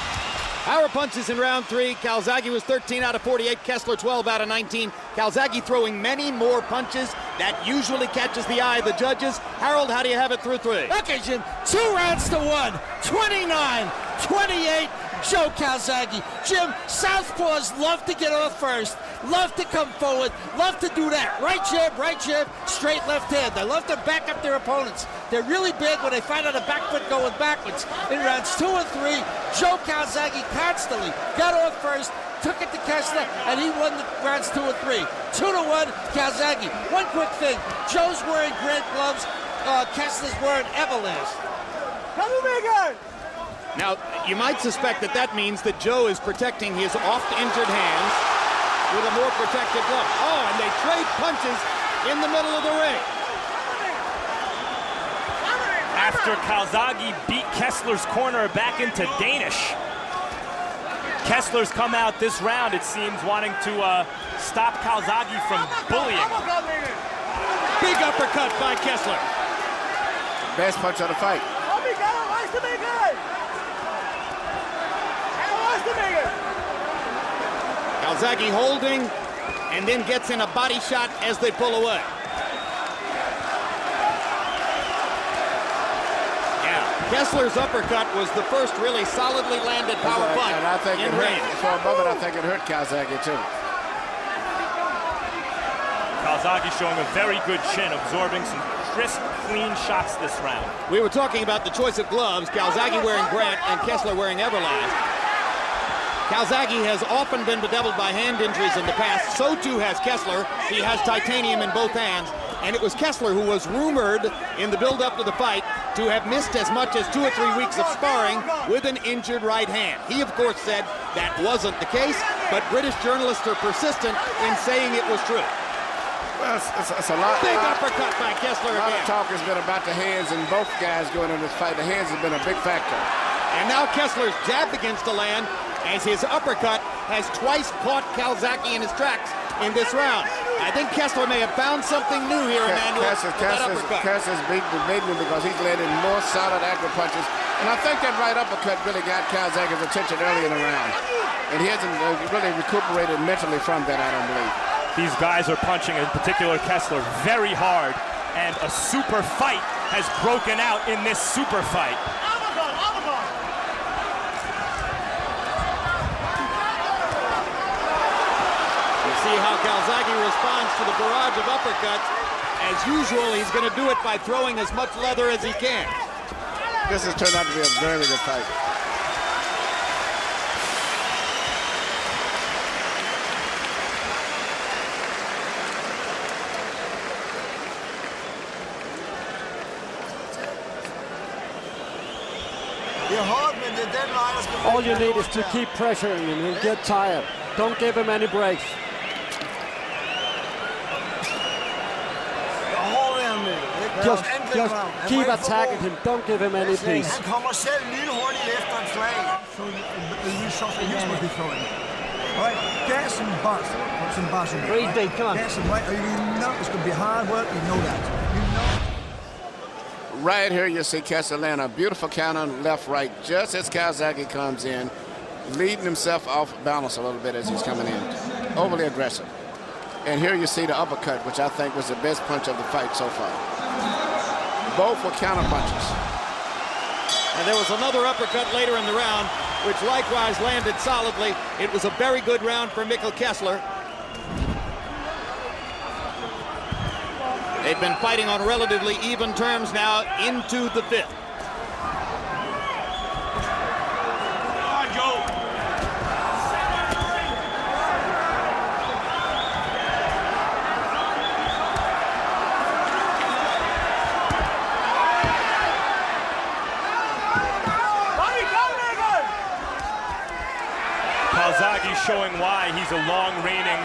Power punches in round 3. Calzaghe was 13 out of 48. Kessler 12 out of 19. Calzaghe throwing many more punches. That usually catches the eye of the judges. Harold, how do you have it through 3? Okay, Jim. 2 rounds to 1. 29-28. Joe Calzaghe. Jim, southpaws love to get off first, love to come forward, love to do that. Right jab, straight left hand. They love to back up their opponents. They're really big when they find out a back foot going backwards. In rounds 2 and 3, Joe Calzaghe constantly got off first, took it to Kessler, and he won the rounds 2 and 3. 2-1, Calzaghe. One quick thing, Joe's wearing Grant gloves, Kessler's wearing Everlast. Come on, Mikkel! Now, you might suspect that that means that Joe is protecting his oft-injured hands with a more protected glove. Oh, and they trade punches in the middle of the ring. After Calzaghe beat Kessler's corner back into Danish, Kessler's come out this round, it seems, wanting to stop Calzaghe from bullying. Big uppercut by Kessler. Best punch of the fight. Calzaghe holding and then gets in a body shot as they pull away. Yeah, Kessler's uppercut was the first really solidly landed power punch and I think in it range. For a moment, I think it hurt Calzaghe too. Calzaghe showing a very good chin, absorbing some crisp, clean shots this round. We were talking about the choice of gloves, Calzaghe wearing Grant and Kessler wearing Everlast. Calzaghe has often been bedeviled by hand injuries in the past. So too has Kessler. He has titanium in both hands. And it was Kessler who was rumored in the build-up to the fight to have missed as much as 2 or 3 weeks of sparring with an injured right hand. He, of course, said that wasn't the case, but British journalists are persistent in saying it was true. Well, it's a lot. Big uppercut by Kessler again. A lot of again. talk has been about the hands, and both guys going in this fight, the hands have been a big factor. And now Kessler's jab begins to land as his uppercut has twice caught Calzaghe in his tracks in this round. I think Kessler may have found something new here, Emmanuel. Kessler's beating him because he's landing more solid accurate punches. And I think that right uppercut really got Calzaghe's attention early in the round. And he hasn't really recuperated mentally from that, I don't believe. These guys are punching, in particular Kessler, very hard. And a super fight has broken out in this super fight. See how Calzaghe responds to the barrage of uppercuts. As usual, he's going to do it by throwing as much leather as he can. This has turned out to be a very good fight. All you need is to keep pressuring him. He'll get tired. Don't give him any breaks. Just keep attacking him. Don't give him any peace. Han kommer selv lynhurtigt efter et slag. So here's what he's throwing. Right, gas and bust. Some bust. Breathe deep, come on. Gas and right. You know it's going to be hard work. You know that. You know. Right here you see Kessler land a beautiful counter left, right, just as Calzaghe comes in, leading himself off balance a little bit as he's coming in. Overly aggressive. And here you see the uppercut, which I think was the best punch of the fight so far. Both were counter punches. And there was another uppercut later in the round, which likewise landed solidly. It was a very good round for Mikkel Kessler. They've been fighting on relatively even terms now into the fifth. Come on, Joe. Calzaghe showing why he's a long-reigning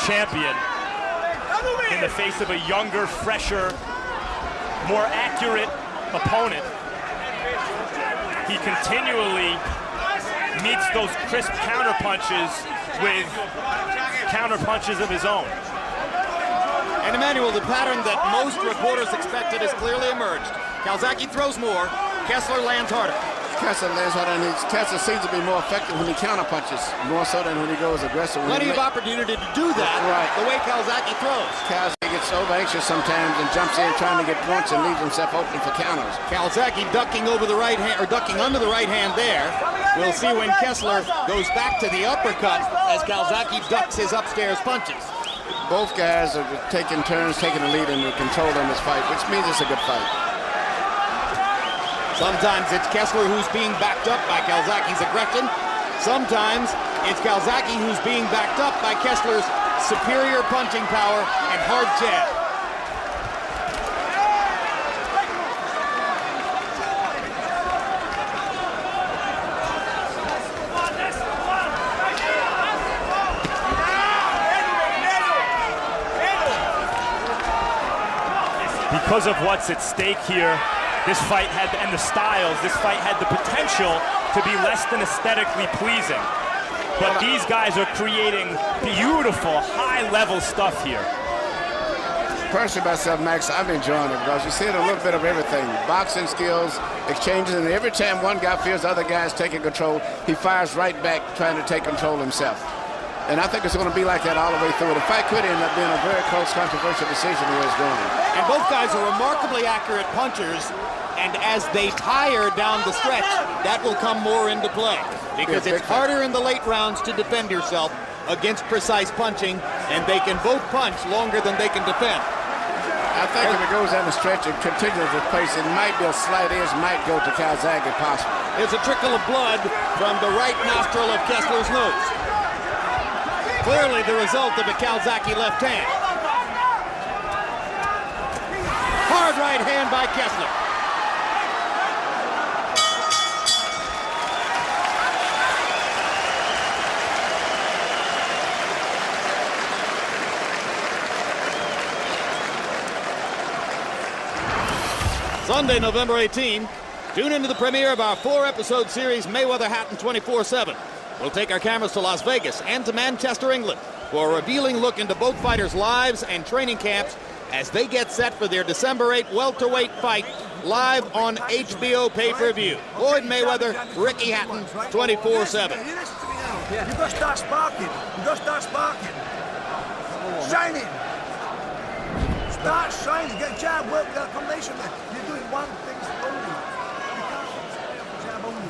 champion in the face of a younger, fresher, more accurate opponent. He continually meets those crisp counterpunches with counterpunches of his own. And Emmanuel, the pattern that most reporters expected has clearly emerged. Calzaghe throws more, Kessler lands harder. Kessler lands harder, and Kessler seems to be more effective when he counterpunches, more so than when he goes aggressive. Plenty of opportunity to do that, right, the way Calzaghe throws. Calzaghe gets over anxious sometimes and jumps in trying to get points and leaves himself open for counters. Calzaghe ducking over the right hand, or ducking under the right hand there. We'll see when Kessler goes back to the uppercut as Calzaghe ducks his upstairs punches. Both guys are taking turns, taking the lead and the control in this fight, which means it's a good fight. Sometimes it's Kessler who's being backed up by Calzaghe's aggression. Sometimes it's Calzaghe who's being backed up by Kessler's superior punching power and hard jab. Because of what's at stake here, this fight had, and the styles, this fight had the potential to be less than aesthetically pleasing. But these guys are creating beautiful, high-level stuff here. Personally, myself, Max, I'm enjoying it because you see a little bit of everything. Boxing skills, exchanges, and every time one guy feels the other guy's taking control, he fires right back trying to take control himself. And I think it's going to be like that all the way through. The fight could end up being a very close, controversial decision the way it's going. And both guys are remarkably accurate punchers, and as they tire down the stretch, that will come more into play. Because it's harder in the late rounds to defend yourself against precise punching, and they can both punch longer than they can defend. I think if it goes down the stretch and continues to pace, it might be a slight edge, might go to Calzaghe possibly. There's a trickle of blood from the right nostril of Kessler's nose. Clearly the result of a Calzaghe left hand. Hard right hand by Kessler. Sunday, November 18. Tune into the premiere of our 4-episode series, Mayweather Hatton 24/7. We'll take our cameras to Las Vegas and to Manchester, England, for a revealing look into both fighters' lives and training camps as they get set for their December 8 welterweight fight live on HBO pay-per-view. Floyd Mayweather, Ricky Hatton, 24/7. You got to start sparking. You got to start sparking. Shining. Start shining. Get jab work, get a combination. You're doing one thing only. You can't stay on the jab only.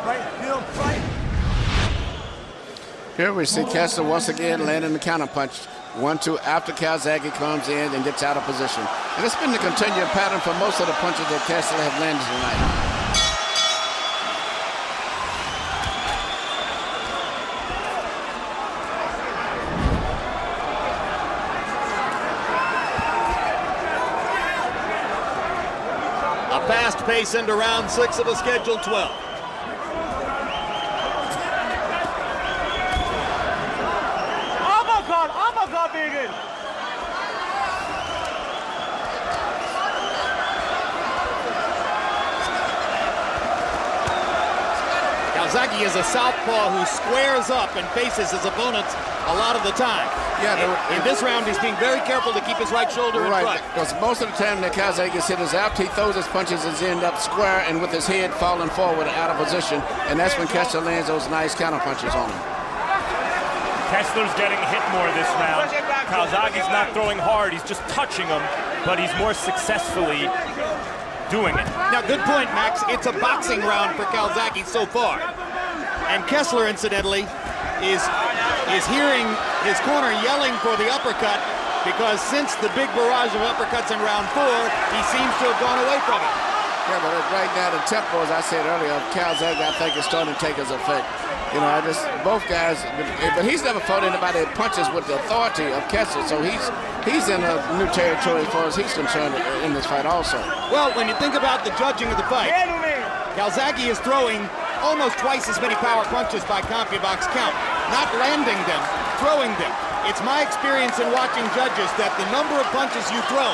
Right? You don't fight. Here we see Kessler once again landing the counterpunch. 1-2 after Calzaghe comes in and gets out of position. And it's been the continued pattern for most of the punches that Kessler have landed tonight. fast pace into round 6 of a scheduled 12. Calzaghe is a southpaw who squares up and faces his opponents a lot of the time. Yeah, in this round, he's being very careful to keep his right shoulder in front. Because most of the time that Calzaghe hit his out, he throws his punches and end up square and with his head falling forward out of position, and that's when Kessler lands those nice counter punches on him. Kessler's getting hit more this round. Calzaghe's not throwing hard, he's just touching him, but he's more successfully doing it. Now, good point, Max. It's a boxing round for Calzaghe so far. And Kessler, incidentally, is hearing his corner yelling for the uppercut because since the big barrage of uppercuts in round 4, he seems to have gone away from it. Yeah, but right now the tempo, as I said earlier, of Calzaghe, I think is starting to take his effect. You know, both guys, but he's never fought anybody that punches with the authority of Kessler, so he's in a new territory as far as he's concerned in this fight also. Well, when you think about the judging of the fight, Calzaghe is throwing almost twice as many power punches by CompuBox count, not landing them, throwing them. It's my experience in watching judges that the number of punches you throw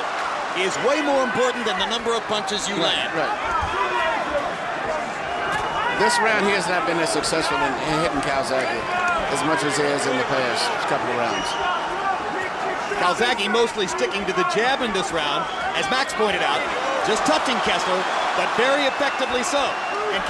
is way more important than the number of punches you land. Right. This round he has not been as successful in hitting Calzaghe as much as he has in the past couple of rounds. Calzaghe mostly sticking to the jab in this round, as Max pointed out, just touching Kessler, but very effectively so. And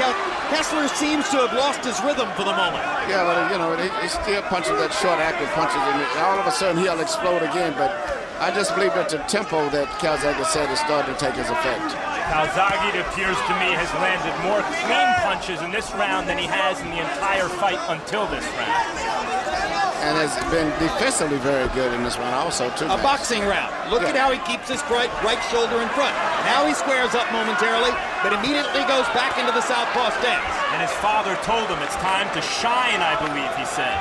Kessler seems to have lost his rhythm for the moment. Yeah, but you know, he still punches that short, active punches, and all of a sudden he'll explode again. But I just believe that the tempo that Calzaghe said is starting to take his effect. Calzaghe, it appears to me, has landed more clean punches in this round than he has in the entire fight until this round. And has been defensively very good in this round also, too. A boxing round. Look at how he keeps his right shoulder in front. Now he squares up momentarily, but immediately goes back into the southpaw stance. And his father told him it's time to shine, I believe he said.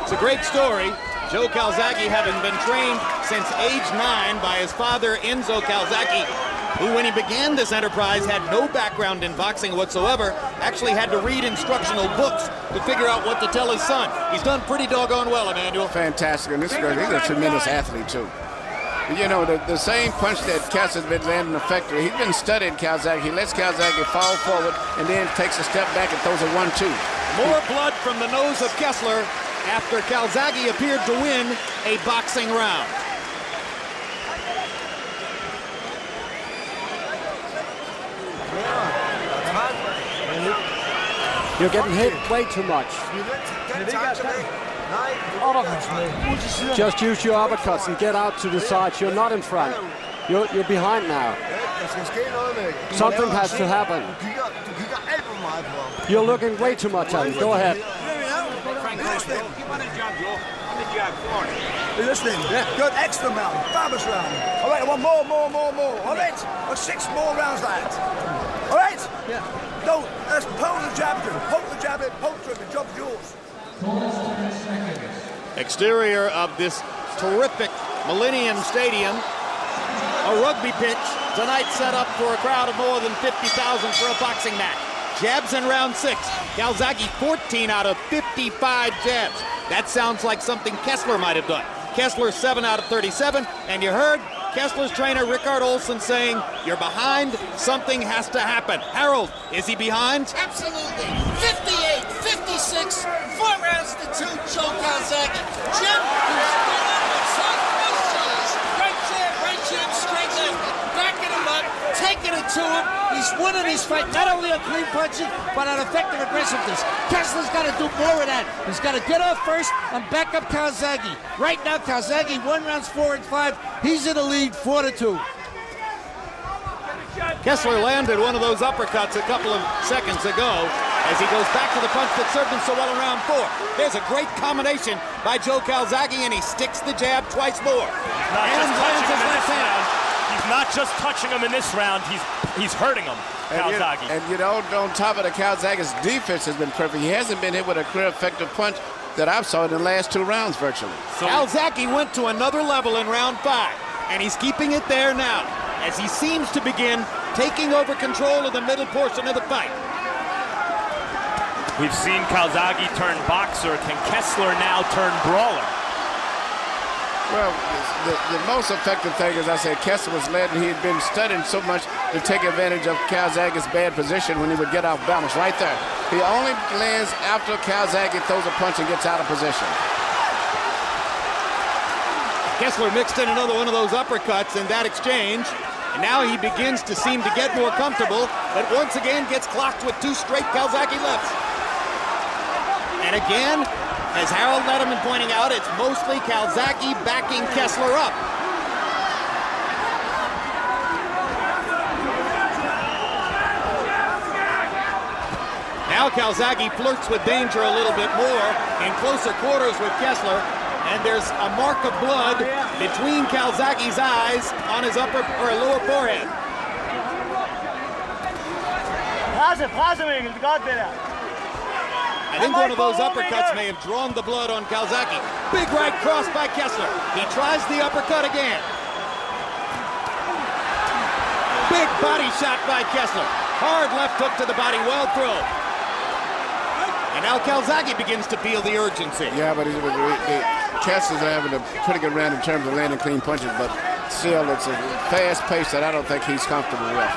It's a great story. Joe Calzaghe, having been trained since age 9 by his father, Enzo Calzaghe, who, when he began this enterprise, had no background in boxing whatsoever, actually had to read instructional books to figure out what to tell his son. He's done pretty doggone well, Emmanuel. Fantastic, and this guy, he's a tremendous athlete, too. You know, the same punch that Kessler's been landing effectively, he's been studying Calzaghe. He lets Calzaghe fall forward and then takes a step back and throws a 1-2. More blood from the nose of Kessler after Calzaghe appeared to win a boxing round. You're getting hit way too much. Just use your uppercuts and get out to the sides. You're not in front. You're behind now. Something has to happen. You're looking way too much at him. Go ahead. Listening? Yeah. Good, extra round, fabulous round. All right, I want more. All right, 6 more rounds like that. All right? Yeah. No, let's poke the jab to him. Poke the jab in, poke to him. The job's yours. Exterior of this terrific Millennium Stadium. A rugby pitch tonight set up for a crowd of more than 50,000 for a boxing match. Jabs in round 6. Calzaghe 14 out of 55 jabs. That sounds like something Kessler might have done. Kessler 7 out of 37, and you heard Kessler's trainer Rickard Olsen saying, "You're behind, something has to happen." Harold, is he behind? Absolutely. 58, 56, 4 rounds to 2, Joe Calzaghe. Jim, right jab, straight left, backing him up, taking it to him. He's winning his fight, not only on clean punching, but on effective aggressiveness. Kessler's got to do more of that. He's got to get off first and back up Calzaghe. Right now, Calzaghe 1 rounds 4 and 5. He's in the lead, 4-2. Kessler landed one of those uppercuts a couple of seconds ago as he goes back to the punch that served him so well in round 4. There's a great combination by Joe Calzaghe, and he sticks the jab twice more. He's not just touching him in this round, he's hurting him, Calzaghe. And you know, on top of the Calzaghe's defense has been perfect. He hasn't been hit with a clear effective punch that I've saw in the last 2 rounds virtually. So Calzaghe went to another level in round 5, and he's keeping it there now. as he seems to begin taking over control of the middle portion of the fight. We've seen Calzaghe turn boxer. Can Kessler now turn brawler? Well, the most effective thing, as I said, Kessler was led, and he had been studying so much to take advantage of Calzaghe's bad position when he would get off balance. Right there. He only lands after Calzaghe throws a punch and gets out of position. Kessler mixed in another one of those uppercuts in that exchange, and now he begins to seem to get more comfortable, but once again gets clocked with 2 straight Calzaghe lefts. And again, as Harold Letterman pointing out, it's mostly Calzaghe backing Kessler up. Now Calzaghe flirts with danger a little bit more in closer quarters with Kessler, and there's a mark of blood between Calzaghe's eyes on his upper or lower forehead. I think one of those uppercuts may have drawn the blood on Calzaghe. Big right cross by Kessler. He tries the uppercut again. Big body shot by Kessler. Hard left hook to the body, well thrown. And now Calzaghe begins to feel the urgency. Yeah, but Kessler's having a pretty good round in terms of landing clean punches, but still it's a fast pace that I don't think he's comfortable with.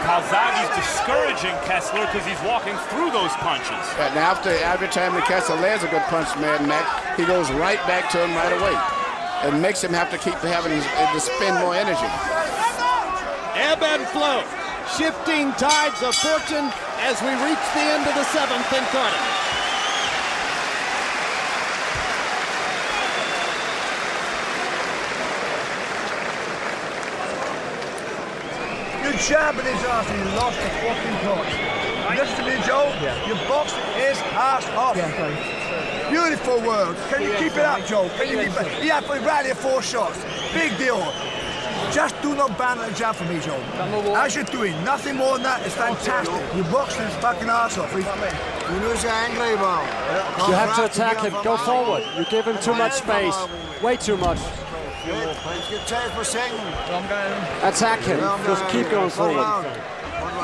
Calzaghe's discouraging Kessler because he's walking through those punches. And after every time the Kessler lands a good punch, Mac, he goes right back to him right away. It makes him have to keep having to spend more energy. Ebb and flow, shifting tides of fortune as we reach the end of the 7th in Cardiff. Jabbing his ass and he lost the fucking punch. Listen to me, Joe. Yeah. You boxed his ass off. Yeah, beautiful words. Can you keep it up, Joe? Can you keep it? He had to rally 4 shots. Big deal. Just do not ban the jab for me, Joe. As you're doing, nothing more than that. It's fantastic. You boxed his fucking ass off. You have to attack him. Go forward. You give him too much space. Way too much. Attack him. Just keep going forward.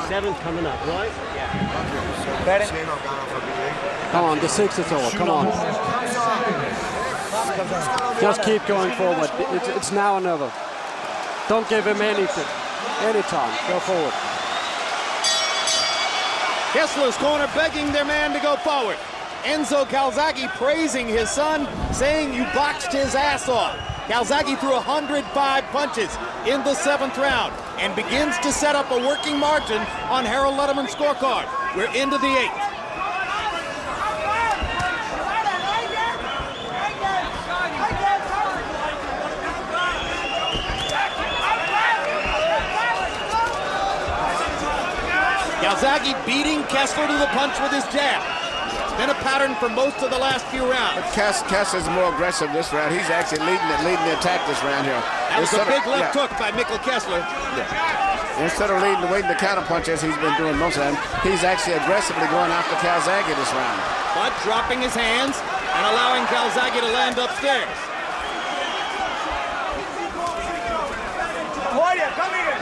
7's coming up, right? Yeah. Come on, the 6th is over. Come on. Just keep going forward. It's now or never. Don't give him anything. Anytime. Go forward. Kessler's corner begging their man to go forward. Enzo Calzaghe praising his son, saying you boxed his ass off. Calzaghe threw 105 punches in the 7th round and begins to set up a working margin on Harold Letterman's scorecard. We're into the 8th. Calzaghe beating Kessler to the punch with his jab. It's been a pattern for most of the last few rounds. But Kessler's more aggressive this round. He's actually leading the attack this round here. That was a big left hook by Mikkel Kessler. Yeah. Instead of waiting to counter punch as he's been doing most of them, he's actually aggressively going after Calzaghe this round. But dropping his hands and allowing Calzaghe to land upstairs. Come here.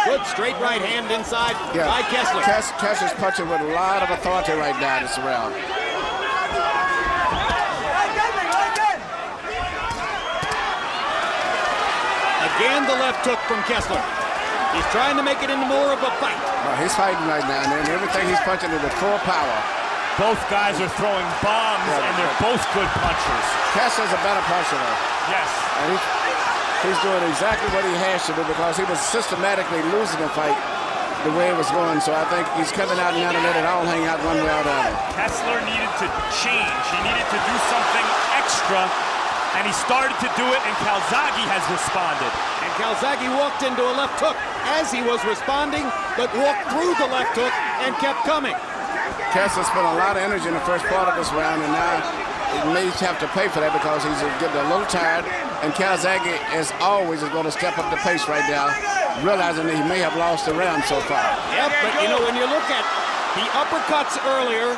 Good straight right hand inside by Kessler. Kessler's punching with a lot of authority right now this round. Again, the left hook from Kessler. He's trying to make it into more of a fight. Well, he's fighting right now, and everything he's punching is with full power. Both guys are throwing bombs, and they're both good punchers. Kessler's a better puncher, though. Yes. And he's doing exactly what he has to do because he was systematically losing the fight the way it was going. So I think he's coming out now to let it all hang out one way or the other. Kessler needed to change. He needed to do something extra, and he started to do it, and Calzaghe has responded. And Calzaghe walked into a left hook as he was responding, but walked through the left hook and kept coming. Kessler spent a lot of energy in the first part of this round, and now he may have to pay for that because he's getting a little tired. And Calzaghe, as always, is going to step up the pace right now, realizing that he may have lost the round so far. Yep, but you know, when you look at the uppercuts earlier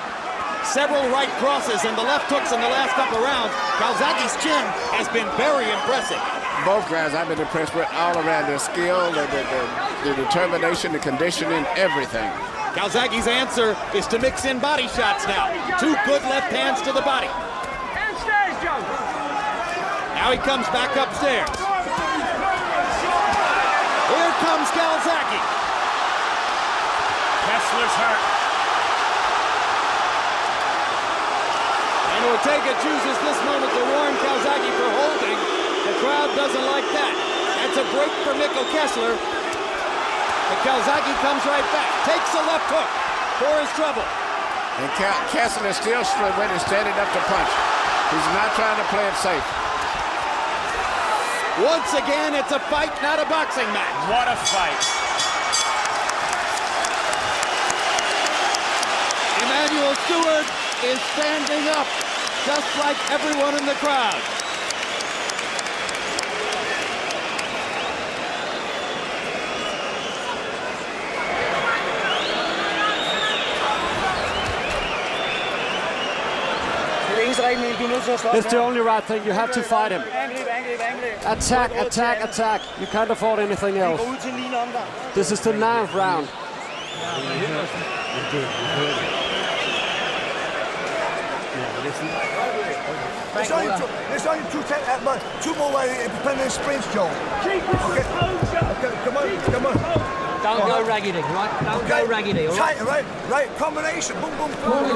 several right crosses and the left hooks in the last couple rounds. Calzaghe's chin has been very impressive. Both guys I've been impressed with all around their skill, the determination, the conditioning, everything. Calzaghe's answer is to mix in body shots now. 2 good left hands to the body. Downstairs, Joe. Now he comes back upstairs. Here comes Calzaghe. Kessler's hurt. And Ortega chooses this moment to warn Calzaghe for holding. The crowd doesn't like that. That's a break for Mikkel Kessler. But Calzaghe comes right back. Takes a left hook for his trouble. And Kessler is still standing up to punch. He's not trying to play it safe. Once again, it's a fight, not a boxing match. What a fight. Emmanuel Stewart is standing up, just like everyone in the crowd. It's the only right thing. You have to fight him. Attack, attack, attack. You can't afford anything else. This is the 9th round. There's only 2 more independent sprints, Joe. Okay, come on. Don't go raggedy, right? Don't go raggedy, all right? Right, combination. Boom, boom, boom.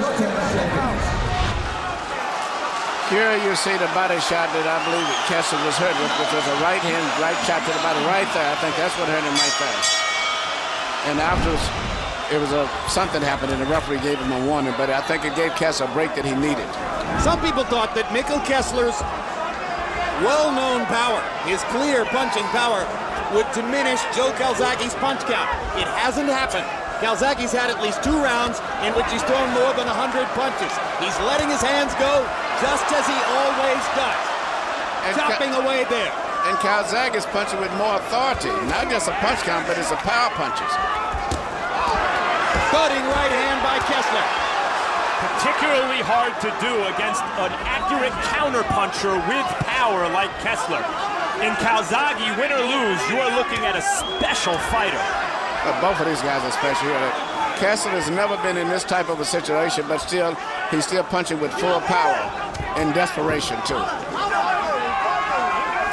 Here you see the body shot that I believe that Kessler was hurt with, which was a right shot to the body right there. I think that's what hurt him right there. And afterwards, it was something happened and the referee gave him a warning, but I think it gave Kessler a break that he needed. Some people thought that Mikkel Kessler's well-known power, his clear punching power, would diminish Joe Calzaghe's punch count. It hasn't happened. Calzaghe's had at least 2 rounds in which he's thrown more than 100 punches. He's letting his hands go just as he always does. And chopping away there. And Calzaghe is punching with more authority. Not just a punch count, but it's a power punches. Cutting right hand by Kessler. Particularly hard to do against an accurate counterpuncher with power like Kessler. In Calzaghe, win or lose, you are looking at a special fighter. But both of these guys are special. Kessler has never been in this type of a situation, but still, he's still punching with full power and desperation, too.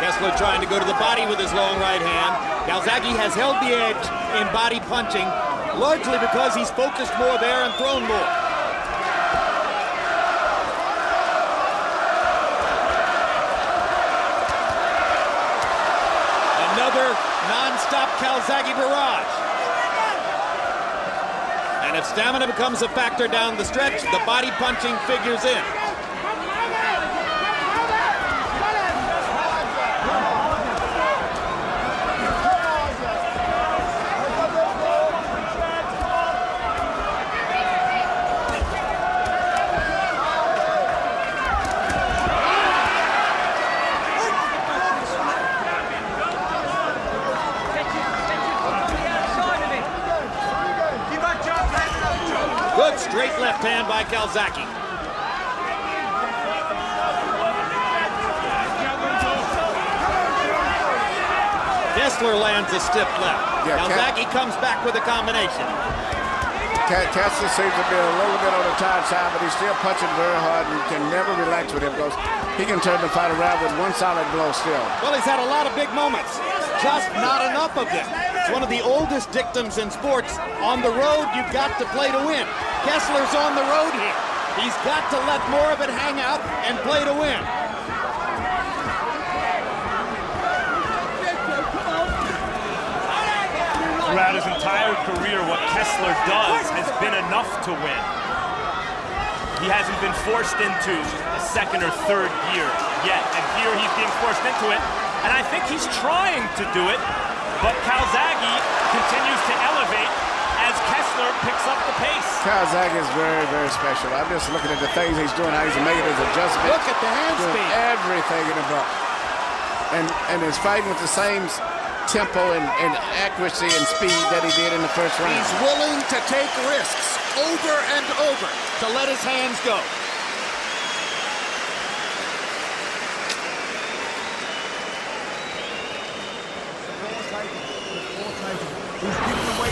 Kessler trying to go to the body with his long right hand. Calzaghe has held the edge in body punching, largely because he's focused more there and thrown more. Another non-stop Calzaghe barrage. And if stamina becomes a factor down the stretch, the body punching figures in. Good straight left hand by Calzaghe. Kessler lands a stiff left. Calzaghe comes back with a combination. Kessler seems to be a little bit on the tired side, but he's still punching very hard and can never relax with him because he can turn the fight around with one solid blow still. Well, he's had a lot of big moments, just not enough of them. It's one of the oldest dictums in sports. On the road, you've got to play to win. Kessler's on the road here. He's got to let more of it hang out and play to win. Throughout his entire career, what Kessler does has been enough to win. He hasn't been forced into a second or third gear yet, and here he's being forced into it, and I think he's trying to do it, but Calzaghe continues to elevate as Kessler picks up the pace. Calzaghe is very, very special. I'm just looking at the things he's doing, how he's making his adjustments. Look at the hand speed. Everything in the book. And is fighting with the same tempo and accuracy and speed that he did in the first round. He's willing to take risks. over and over to let his hands go.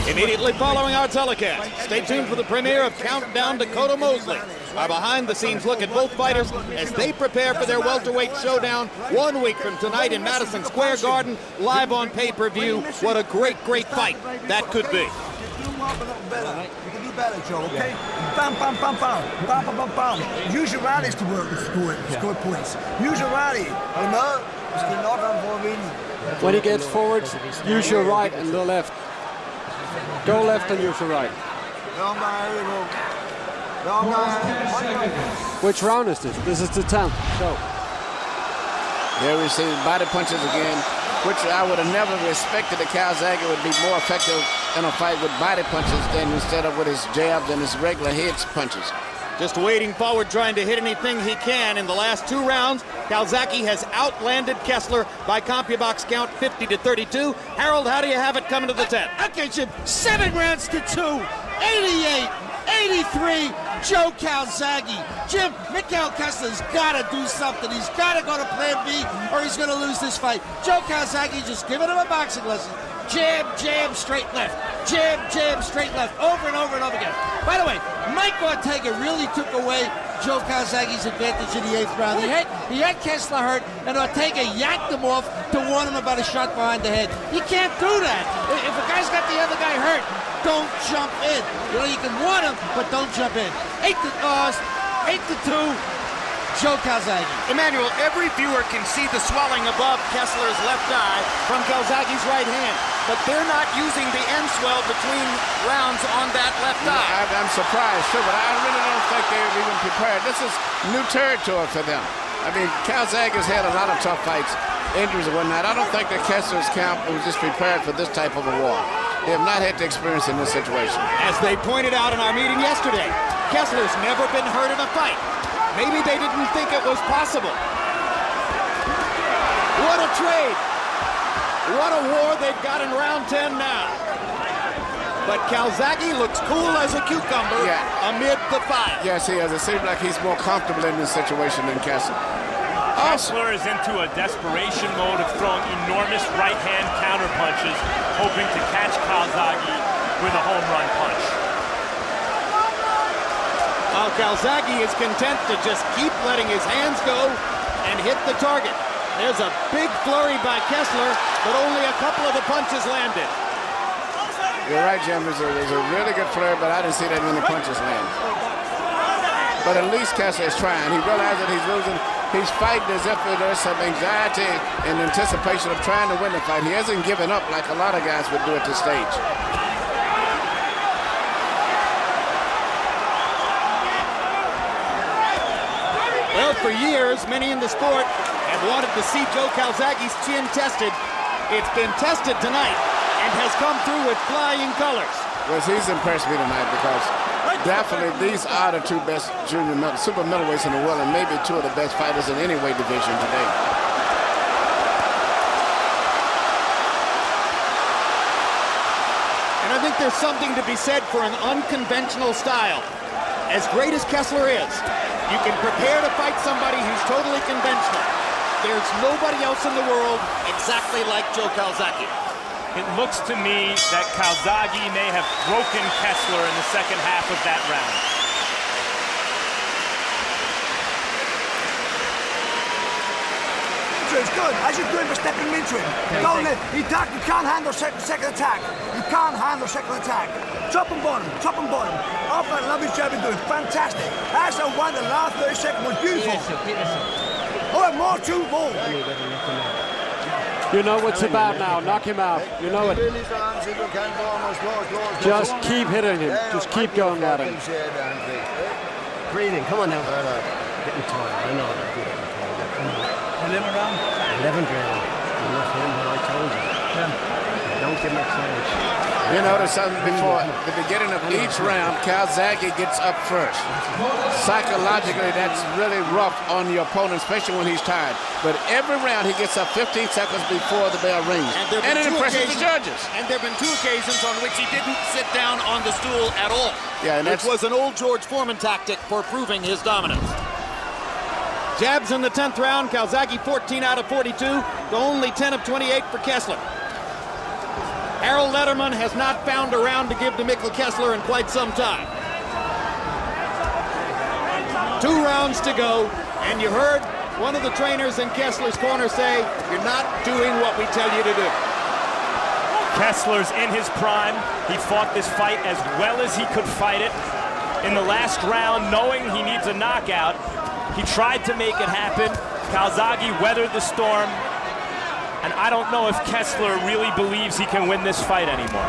Immediately following our telecast, stay tuned for the premiere of Countdown to Dakota Mosley. Our behind-the-scenes look at both fighters as they prepare for their welterweight showdown 1 week from tonight in Madison Square Garden, live on pay-per-view. What a great, great fight that could be. You can do better, Joe, okay? Bam, bam, bam, bam, bam, bam, bam, bam. Use your rallies to work and score points. Use your rally. When he gets forward, use your right and the left. Go left and use your right. Which round is this? This is the 10th. Go. Here we see body punches again, which I would have never respected that Calzaghe would be more effective in a fight with body punches than instead of with his jabs and his regular head punches. Just wading forward, trying to hit anything he can. In the last 2 rounds, Calzaghe has outlanded Kessler by CompuBox count 50-32. Harold, how do you have it coming to the 10th? Okay, Jim, 7 rounds to 2, 88, 83, Joe Calzaghe. Jim, Mikkel Kessler's got to do something. He's got to go to plan B or he's going to lose this fight. Joe Calzaghe just giving him a boxing lesson. Jab, jab, straight left. Jab, jab, straight left. Over and over and over again. By the way, Mike Ortega really took away Joe Calzaghe's advantage in the 8th round. He had Kessler hurt, and Ortega yanked him off to warn him about a shot behind the head. You can't do that. If a guy's got the other guy hurt, don't jump in. You know, you can warn him, but don't jump in. 8-2. Joe Calzaghe. Emmanuel, every viewer can see the swelling above Kessler's left eye from Calzaghe's right hand, but they're not using the end swell between rounds on that left eye. I'm surprised, too, but I really don't think they're even prepared. This is new territory for them. I mean, Calzaghe has had a lot of tough fights, injuries and whatnot. I don't think that Kessler's camp was just prepared for this type of a war. They have not had the experience in this situation. As they pointed out in our meeting yesterday, Kessler's never been hurt in a fight. Maybe they didn't think it was possible. What a trade. What a war they've got in round 10 now. But Calzaghe looks cool as a cucumber amid the fire. Yes, he is. It seems like he's more comfortable in this situation than Kessler. Kessler is into a desperation mode of throwing enormous right-hand counter punches, hoping to catch Calzaghe with a home run punch. While Calzaghe is content to just keep letting his hands go and hit the target. There's a big flurry by Kessler, but only a couple of the punches landed. You're right, Jim. There's a really good flurry, but I didn't see that many punches land. But at least Kessler is trying. He realizes that he's losing. He's fighting as if there's some anxiety and anticipation of trying to win the fight. He hasn't given up like a lot of guys would do at this stage. Well, for years, many in the sport have wanted to see Joe Calzaghe's chin tested. It's been tested tonight and has come through with flying colors. Well, he's impressed me tonight because definitely these are the 2 best super middleweights in the world and maybe 2 of the best fighters in any weight division today. And I think there's something to be said for an unconventional style. As great as Kessler is, you can prepare to fight somebody who's totally conventional. There's nobody else in the world exactly like Joe Calzaghe. It looks to me that Calzaghe may have broken Kessler in the second half of that round. It's good. As you're doing for stepping into him. Don't let you can't handle second attack. You can't handle second attack. Top and bottom, top and bottom. After that lovely job you're doing, fantastic. As I won the last 30 seconds was beautiful. Oh, more, 2 more. You know what's about now. Knock him out. You know it. Just keep hitting him. Just keep going at him. Breathing. Come on now. Getting tired. I know. 11 round? 11th round. I'm not him, but I told you. Yeah. Don't give him a chance. You notice something before the beginning of each round, Calzaghe gets up first. Psychologically, that's really rough on your opponent, especially when he's tired. But every round, he gets up 15 seconds before the bell rings. And it impresses the judges. And there have been 2 occasions on which he didn't sit down on the stool at all. Yeah, and which was an old George Foreman tactic for proving his dominance. Jabs in the 10th round, Calzaghe 14 out of 42, to only 10 of 28 for Kessler. Harold Letterman has not found a round to give to Mikkel Kessler in quite some time. 2 rounds to go, and you heard one of the trainers in Kessler's corner say, "You're not doing what we tell you to do." Kessler's in his prime. He fought this fight as well as he could fight it. In the last round, knowing he needs a knockout, he tried to make it happen. Calzaghe weathered the storm. And I don't know if Kessler really believes he can win this fight anymore.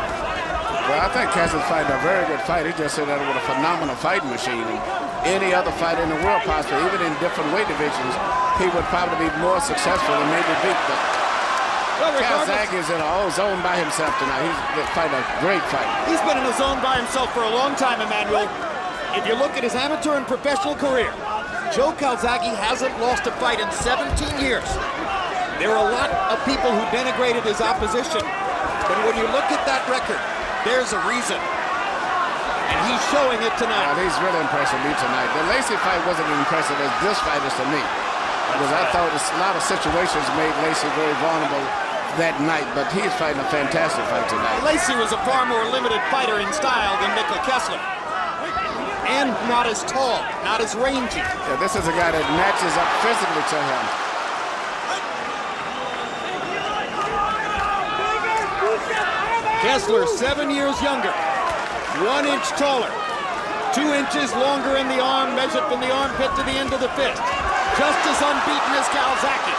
Well, I think Kessler's fighting a very good fight. He just said that with a phenomenal fighting machine. And any other fighter in the world, possibly, even in different weight divisions, he would probably be more successful and maybe beat them. Well, Calzaghe is in a whole zone by himself tonight. He's fighting a great fight. He's been in a zone by himself for a long time, Emmanuel. If you look at his amateur and professional career, Joe Calzaghe hasn't lost a fight in 17 years. There are a lot of people who denigrated his opposition, but when you look at that record, there's a reason. And he's showing it tonight. Well, he's really impressing me tonight. The Lacey fight wasn't as impressive as this fight is to me, because I thought a lot of situations made Lacey very vulnerable that night, but he's fighting a fantastic fight tonight. Lacey was a far more limited fighter in style than Mikkel Kessler. And not as tall, not as rangy. Yeah, this is a guy that matches up physically to him. Kessler, 7 years younger, 1 inch taller, 2 inches longer in the arm, measured from the armpit to the end of the fist. Just as unbeaten as Calzaghe.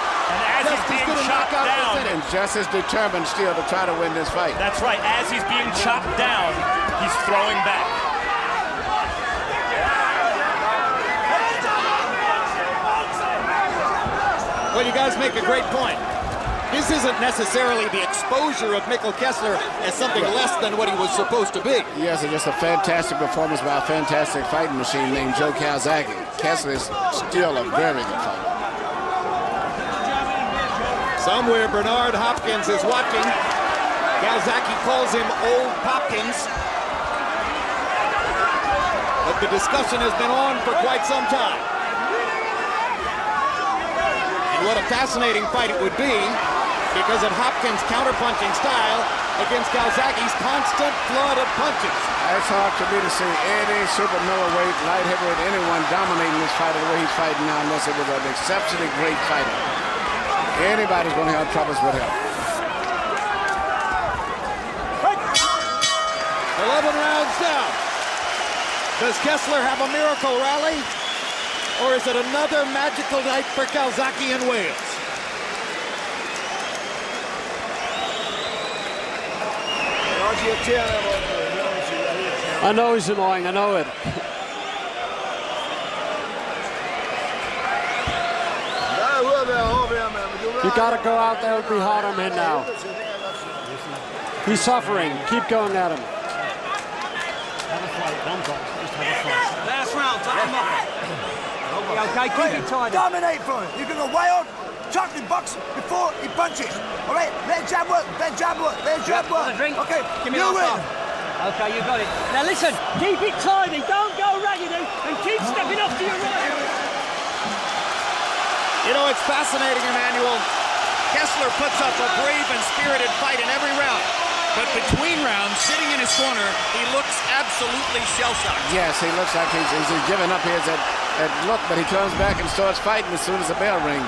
And as he's being chopped down. And just as determined still to try to win this fight. That's right. As he's being chopped down, he's throwing back. Well, you guys make a great point. This isn't necessarily the exposure of Mikkel Kessler as something less than what he was supposed to be. Yes, it's just a fantastic performance by a fantastic fighting machine named Joe Calzaghe. Kessler is still a very good fighter. Somewhere Bernard Hopkins is watching. Calzaghe calls him Old Hopkins. But the discussion has been on for quite some time. And what a fascinating fight it would be, because of Hopkins' counterpunching style against Calzaghe's constant flood of punches. It's hard for me to see any super middleweight, light heavyweight, anyone dominating this fight the way he's fighting now, unless it was an exceptionally great fighter. Anybody's going to have troubles with him. 11 rounds down. Does Kessler have a miracle rally? Or is it another magical night for Calzaghe in Wales? I know he's annoying, I know it. You gotta go out there and be hard on him now. He's suffering. Keep going at him. Last round, tuck him up. Okay, keep it tight. Dominate for him. You can go wild, tuck the box before he punches. All right, let jab work, let jab work, let jab work. Okay, give me you win. Okay, you got it. Now listen, keep it tidy. Don't go raggedy and keep stepping off to your right. You know, it's fascinating, Emmanuel. Kessler puts up a brave and spirited fight in every round. But between rounds, sitting in his corner, he looks absolutely shell-shocked. Yes, he looks like he's giving up his look, but he comes back and starts fighting as soon as the bell rings.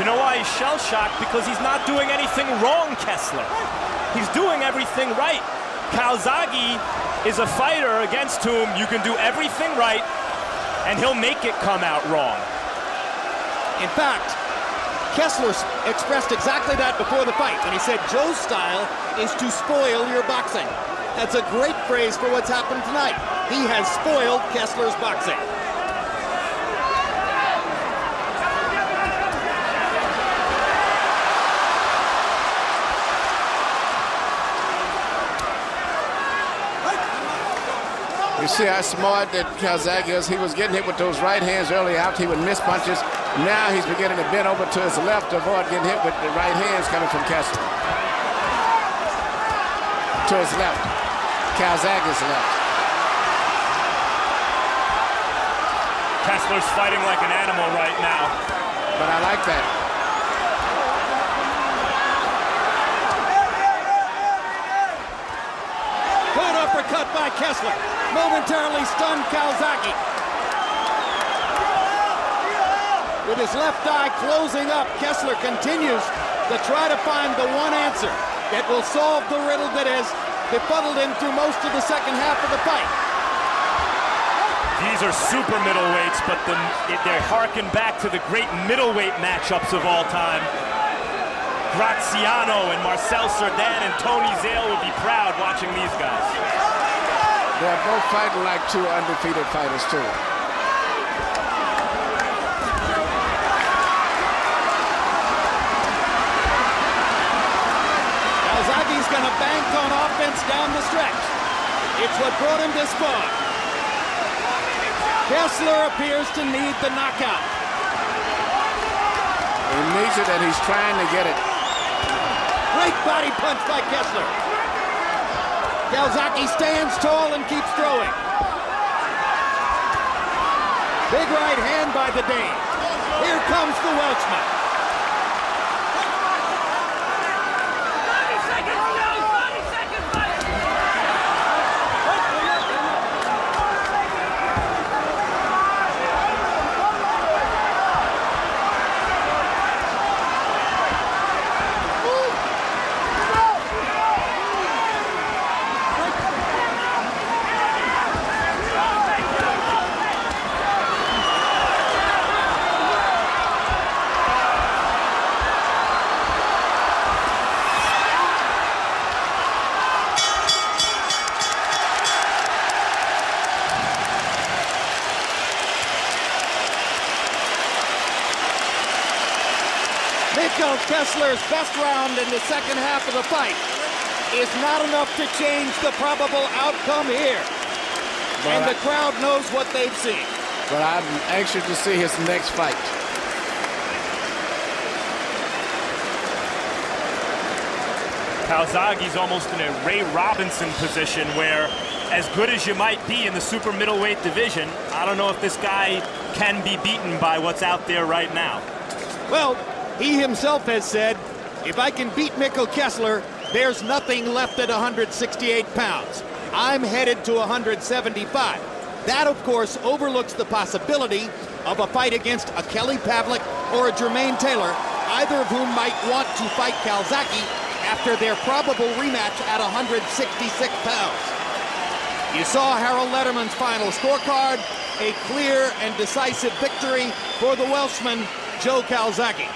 You know why he's shell-shocked? Because he's not doing anything wrong, Kessler. He's doing everything right. Calzaghe is a fighter against whom you can do everything right, and he'll make it come out wrong. In fact, Kessler expressed exactly that before the fight when he said Joe's style is to spoil your boxing. That's a great phrase for what's happened tonight. He has spoiled Kessler's boxing. see how smart that Calzaghe is. He was getting hit with those right hands early out. He would miss punches. Now he's beginning to bend over to his left to avoid getting hit with the right hands coming from Kessler. To his left. Calzaghe's left. Kessler's fighting like an animal right now. But I like that. Good uppercut by Kessler. Momentarily stunned Calzaghe. With his left eye closing up, Kessler continues to try to find the one answer that will solve the riddle that has befuddled him through most of the second half of the fight. These are super middleweights, but they harken back to the great middleweight matchups of all time. Graziano and Marcel Cerdan and Tony Zale would be proud watching these guys. They're both fighting like two undefeated fighters, too. Calzaghe's going to bank on offense down the stretch. It's what brought him this far. Kessler appears to need the knockout. He needs it, and he's trying to get it. Great body punch by Kessler. Calzaghe stands tall and keeps throwing. Big right hand by the Dane. Here comes the Welshman. Mikkel Kessler's best round in the second half of the fight is not enough to change the probable outcome here. And the crowd knows what they've seen. But I'm anxious to see his next fight. Calzaghe's almost in a Ray Robinson position where, as good as you might be in the super middleweight division, I don't know if this guy can be beaten by what's out there right now. Well, he himself has said, if I can beat Mikkel Kessler, there's nothing left at 168 pounds. I'm headed to 175. That, of course, overlooks the possibility of a fight against a Kelly Pavlik or a Jermaine Taylor, either of whom might want to fight Calzaghe after their probable rematch at 166 pounds. You saw Harold Lederman's final scorecard, a clear and decisive victory for the Welshman, Joe Calzaghe.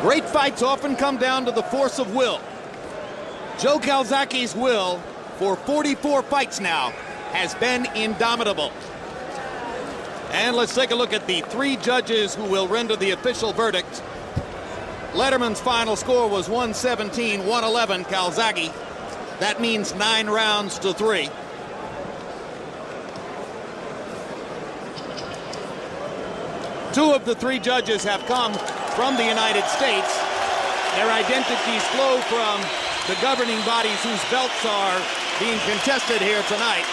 Great fights often come down to the force of will. Joe Calzaghe's will for 44 fights now has been indomitable. And let's take a look at the three judges who will render the official verdict. Lederman's final score was 117-111 Calzaghe. That means 9 rounds to 3. Two of the three judges have come from the United States. Their identities flow from the governing bodies whose belts are being contested here tonight.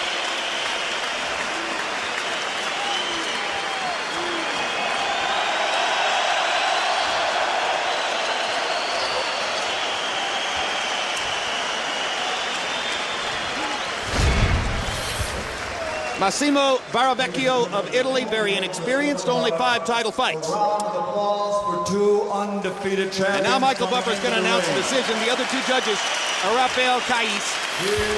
Massimo Baravecchio of Italy, very inexperienced, only 5 title fights. For 2 undefeated champions. And now Michael Buffer's going to announce the decision. The other 2 judges are Rafael Cais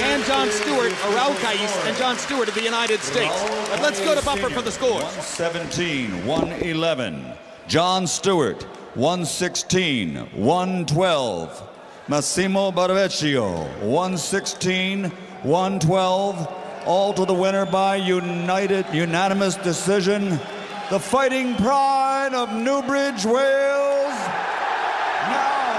and John Stewart, or Raul Cais and John Stewart of the United States. But let's go to Buffer for the scores. 117-111. John Stewart, 116-112. Massimo Baravecchio, 116-112. All to the winner by unanimous decision. The fighting pride of Newbridge, Wales. Now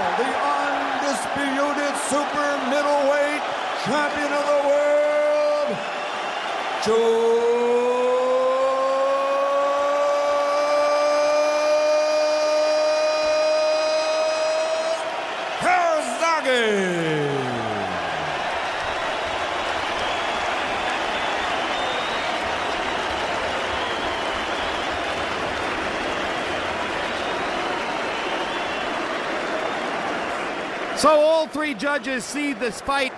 Calzaghe. So all three judges see this fight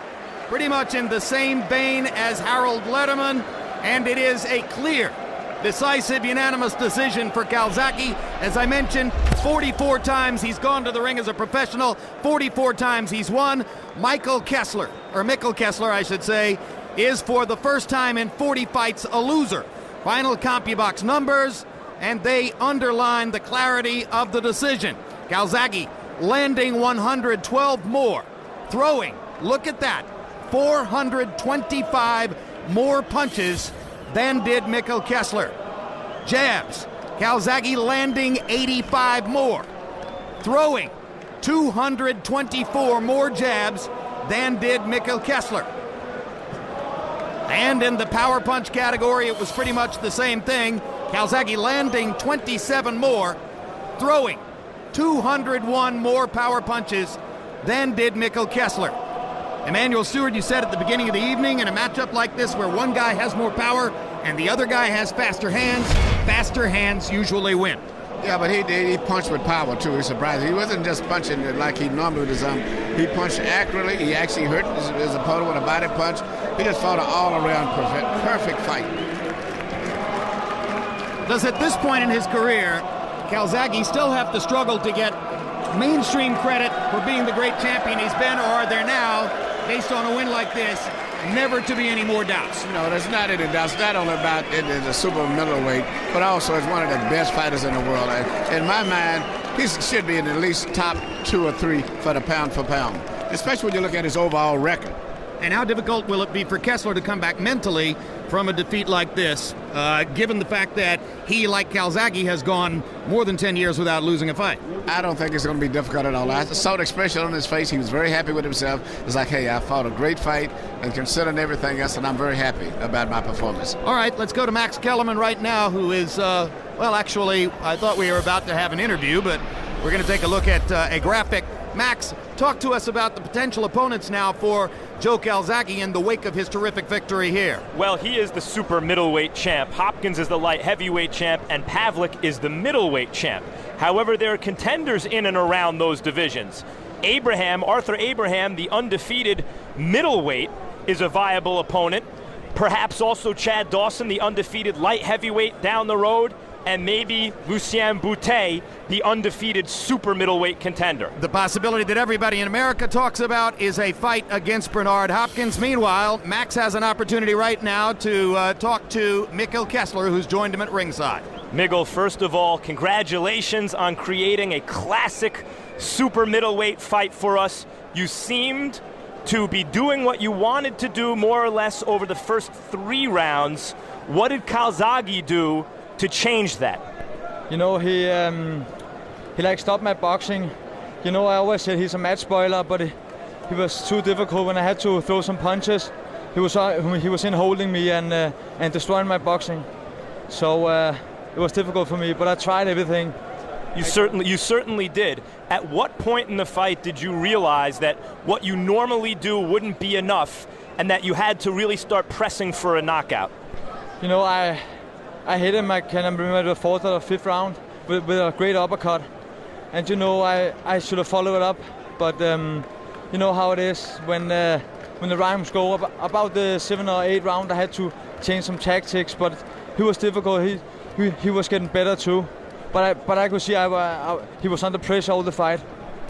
pretty much in the same vein as Harold Lederman, and it is a clear, decisive, unanimous decision for Calzaghe. As I mentioned, 44 times he's gone to the ring as a professional, 44 times he's won. Mikkel Kessler, I should say, is for the first time in 40 fights a loser. Final CompuBox numbers, and they underline the clarity of the decision. Calzaghe landing 112 more, throwing, look at that, 425 more punches than did Mikkel Kessler. Jabs, Calzaghe landing 85 more, throwing 224 more jabs than did Mikkel Kessler. And in the power punch category, it was pretty much the same thing. Calzaghe landing 27 more, throwing 201 more power punches than did Mikkel Kessler. Emmanuel Stewart, you said at the beginning of the evening, in a matchup like this where one guy has more power and the other guy has faster hands usually win. Yeah, but he punched with power too. He surprised. He wasn't just punching like he normally would. He punched accurately. He actually hurt his opponent with a body punch. He just fought an all-around perfect fight. Does at this point in his career, Calzaghe still have to struggle to get mainstream credit for being the great champion he's been, or are there now, based on a win like this, never to be any more doubts? No, there's not any doubts. Not only about it as a super middleweight, but also as one of the best fighters in the world. In my mind, he should be in at least top 2 or 3 for the pound for pound, especially when you look at his overall record. And how difficult will it be for Kessler to come back mentally from a defeat like this, given the fact that he, like Calzaghe, has gone more than 10 years without losing a fight? I don't think it's going to be difficult at all. I saw the expression on his face. He was very happy with himself. It's like, hey, I fought a great fight, and considering everything else, and I'm very happy about my performance. All right, let's go to Max Kellerman right now, who is, well, actually, I thought we were about to have an interview, but we're going to take a look at a graphic. Max, talk to us about the potential opponents now for Joe Calzaghe in the wake of his terrific victory here. Well, he is the super middleweight champ. Hopkins is the light heavyweight champ, and Pavlik is the middleweight champ. However, there are contenders in and around those divisions. Arthur Abraham, the undefeated middleweight, is a viable opponent. Perhaps also Chad Dawson, the undefeated light heavyweight down the road. And maybe Lucien Boutet, the undefeated super middleweight contender. The possibility that everybody in America talks about is a fight against Bernard Hopkins. Meanwhile, Max has an opportunity right now to talk to Mikkel Kessler, who's joined him at ringside. Mikkel, first of all, congratulations on creating a classic super middleweight fight for us. You seemed to be doing what you wanted to do more or less over the first 3 rounds. What did Calzaghe do to change that? You know, he like stopped my boxing. You know, I always said he's a match spoiler, but he was too difficult when I had to throw some punches. He was in holding me and destroying my boxing. So it was difficult for me, but I tried everything. You certainly did. At what point in the fight did you realize that what you normally do wouldn't be enough and that you had to really start pressing for a knockout? You know, I hit him, I can remember the 4th or 5th round with a great uppercut. And you know, I should have followed it up, but you know how it is. When the rounds go about the 7th or 8th round, I had to change some tactics, but he was difficult. He was getting better too. But I could see he was under pressure all the fight.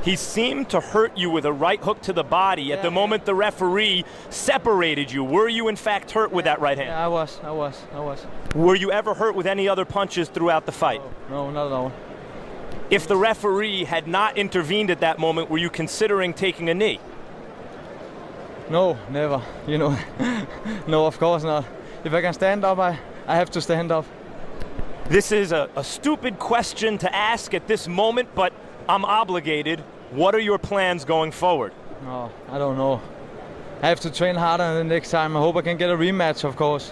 He seemed to hurt you with a right hook to the body at the moment the referee separated you. Were you in fact hurt with that right hand? Yeah, I was. Were you ever hurt with any other punches throughout the fight? No, not at all. If the referee had not intervened at that moment, were you considering taking a knee? No, never. You know, no, of course not. If I can stand up, I have to stand up. This is a stupid question to ask at this moment, but I'm obligated. What are your plans going forward? Oh, I don't know. I have to train harder the next time. I hope I can get a rematch, of course.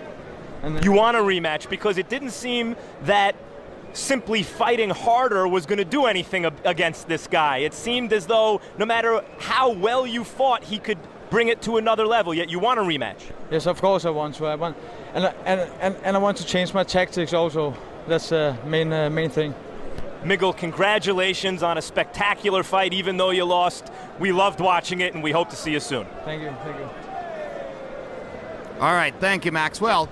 You want a rematch because it didn't seem that simply fighting harder was going to do anything against this guy. It seemed as though no matter how well you fought, he could bring it to another level, yet you want a rematch. Yes, of course I want to. I want to change my tactics also. That's the main thing. Mikkel, congratulations on a spectacular fight, even though you lost. We loved watching it, and we hope to see you soon. Thank you. All right, thank you, Maxwell.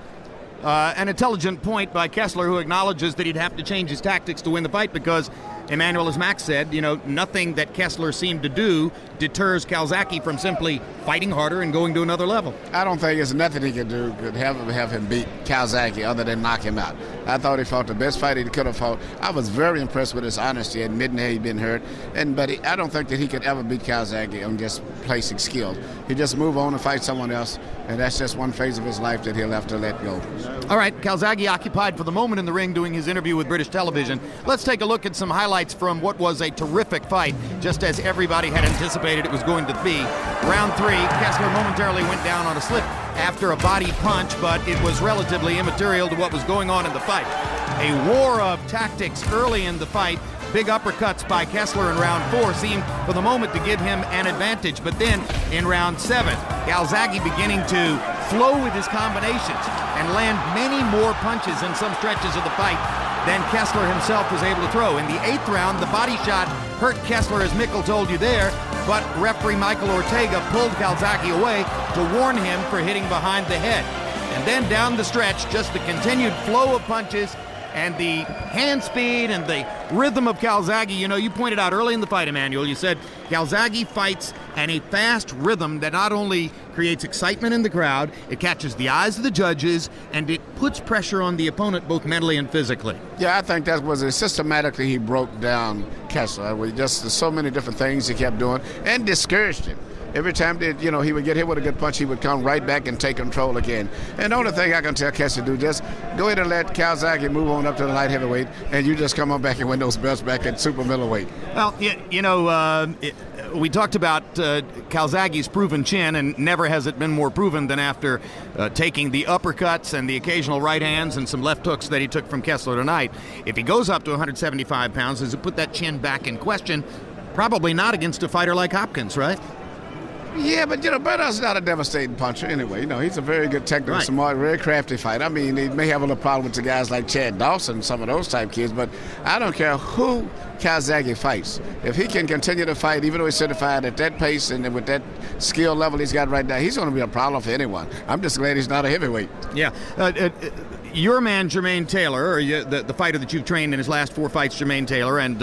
An intelligent point by Kessler, who acknowledges that he'd have to change his tactics to win the fight because, Emmanuel, as Max said, nothing that Kessler seemed to do deters Calzaghe from simply fighting harder and going to another level. I don't think there's nothing he could do could have him beat Calzaghe other than knock him out. I thought he fought the best fight he could have fought. I was very impressed with his honesty, admitting that he'd been hurt. But I don't think that he could ever beat Calzaghe on just placing skill. He just move on and fight someone else, and that's just one phase of his life that he'll have to let go. All right, Calzaghe occupied for the moment in the ring doing his interview with British television. Let's take a look at some highlights from what was a terrific fight, just as everybody had anticipated it was going to be. Round 3, Kessler momentarily went down on a slip after a body punch, but it was relatively immaterial to what was going on in the fight. A war of tactics early in the fight. Big uppercuts by Kessler in round 4 seemed for the moment to give him an advantage, but then in round 7, Calzaghe beginning to flow with his combinations and land many more punches in some stretches of the fight than Kessler himself was able to throw. In the 8th round, the body shot hurt Kessler, as Mikkel told you there, but referee Michael Ortega pulled Calzaghe away to warn him for hitting behind the head. And then down the stretch, just the continued flow of punches and the hand speed and the rhythm of Calzaghe. You pointed out early in the fight, Emmanuel, you said Calzaghe fights at a fast rhythm that not only creates excitement in the crowd, it catches the eyes of the judges, and it puts pressure on the opponent both mentally and physically. Yeah, I think that was systematically he broke down Kessler with just so many different things he kept doing and discouraged him. Every time that, he would get hit with a good punch, he would come right back and take control again. And the only thing I can tell Kessler to do, just go ahead and let Calzaghe move on up to the light heavyweight, and you just come on back and win those belts back at super middleweight. Well, we talked about Calzaghe's proven chin, and never has it been more proven than after taking the uppercuts and the occasional right hands and some left hooks that he took from Kessler tonight. If he goes up to 175 pounds, does it put that chin back in question? Probably not against a fighter like Hopkins, right? Yeah, but Berto's not a devastating puncher anyway. He's a very good technical, smart, very crafty fighter. I mean, he may have a little problem with the guys like Chad Dawson, some of those type kids, but I don't care who Calzaghe fights. If he can continue to fight, even though he's certified at that pace and with that skill level he's got right now, he's going to be a problem for anyone. I'm just glad he's not a heavyweight. Yeah. Your man, Jermaine Taylor, or the fighter that you've trained in his last 4 fights, Jermaine Taylor, and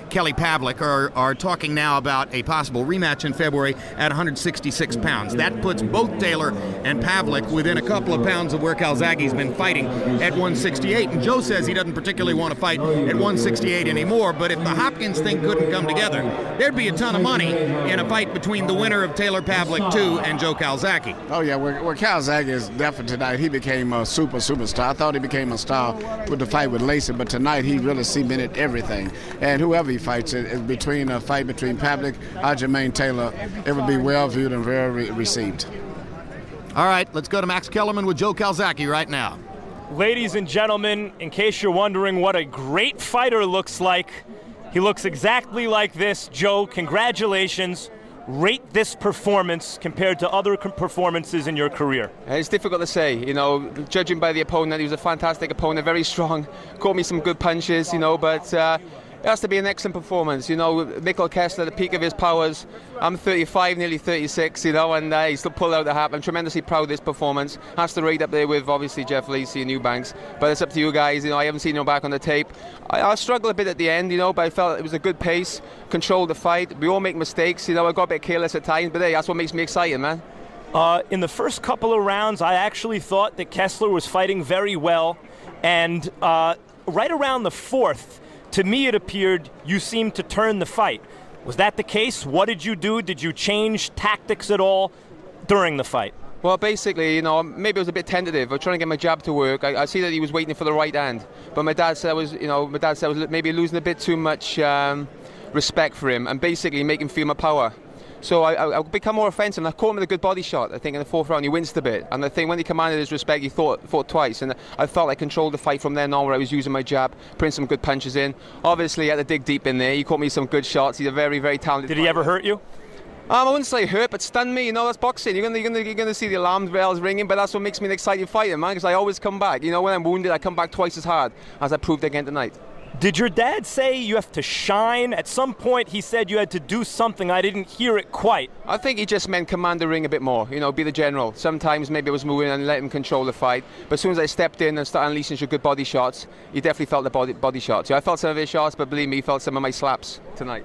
Kelly Pavlik are talking now about a possible rematch in February at 166 pounds. That puts both Taylor and Pavlik within a couple of pounds of where Calzaghe's been fighting at 168. And Joe says he doesn't particularly want to fight at 168 anymore, but if the Hopkins thing couldn't come together, there'd be a ton of money in a fight between the winner of Taylor Pavlik 2 and Joe Calzaghe. Oh, yeah, well Calzaghe is definitely tonight. He became a superstar. I thought he became a star with the fight with Lacey, but tonight he really cemented everything. And whoever he fights, between a fight between Pavlik or Jermaine Taylor, it would be well viewed and very received. All right, let's go to Max Kellerman with Joe Calzaghe right now. Ladies and gentlemen, in case you're wondering what a great fighter looks like, he looks exactly like this. Joe, congratulations. Rate this performance compared to other performances in your career. It's difficult to say, judging by the opponent. He was a fantastic opponent, very strong, caught me some good punches, but it has to be an excellent performance. Mikkel Kessler, the peak of his powers. I'm 35, nearly 36, and he still pulled out the hat. I'm tremendously proud of this performance. Has to rate up there with, obviously, Jeff Lacey and Eubanks. But it's up to you guys. I haven't seen him back on the tape. I struggled a bit at the end, but I felt it was a good pace, controlled the fight. We all make mistakes, I got a bit careless at times, but hey, that's what makes me exciting, man. In the first couple of rounds, I actually thought that Kessler was fighting very well. And right around the 4th, to me, it appeared you seemed to turn the fight. Was that the case? What did you do? Did you change tactics at all during the fight? Well, basically, maybe I was a bit tentative. I was trying to get my jab to work. I see that he was waiting for the right hand, but my dad said I was maybe losing a bit too much respect for him, and basically make him feel my power. So I become more offensive, and I caught him with a good body shot. I think in the 4th round he winced a bit, and I think when he commanded his respect, he thought twice, and I felt I controlled the fight from then on, where I was using my jab, putting some good punches in. Obviously, he had to dig deep in there. He caught me some good shots. He's a very, very talented fighter. Did he ever hurt you? I wouldn't say hurt, but stun me. You know, that's boxing. You're gonna see the alarm bells ringing, but that's what makes me an exciting fighter, man, because I always come back. You know, when I'm wounded, I come back twice as hard, as I proved again tonight. Did your dad say you have to shine? At some point he said you had to do something. I didn't hear it quite. I think he just meant command the ring a bit more, you know, be the general. Sometimes maybe I was moving and let him control the fight, but as soon as I stepped in and started unleashing some good body shots, he definitely felt the body shots. Yeah, I felt some of his shots, but believe me, he felt some of my slaps tonight.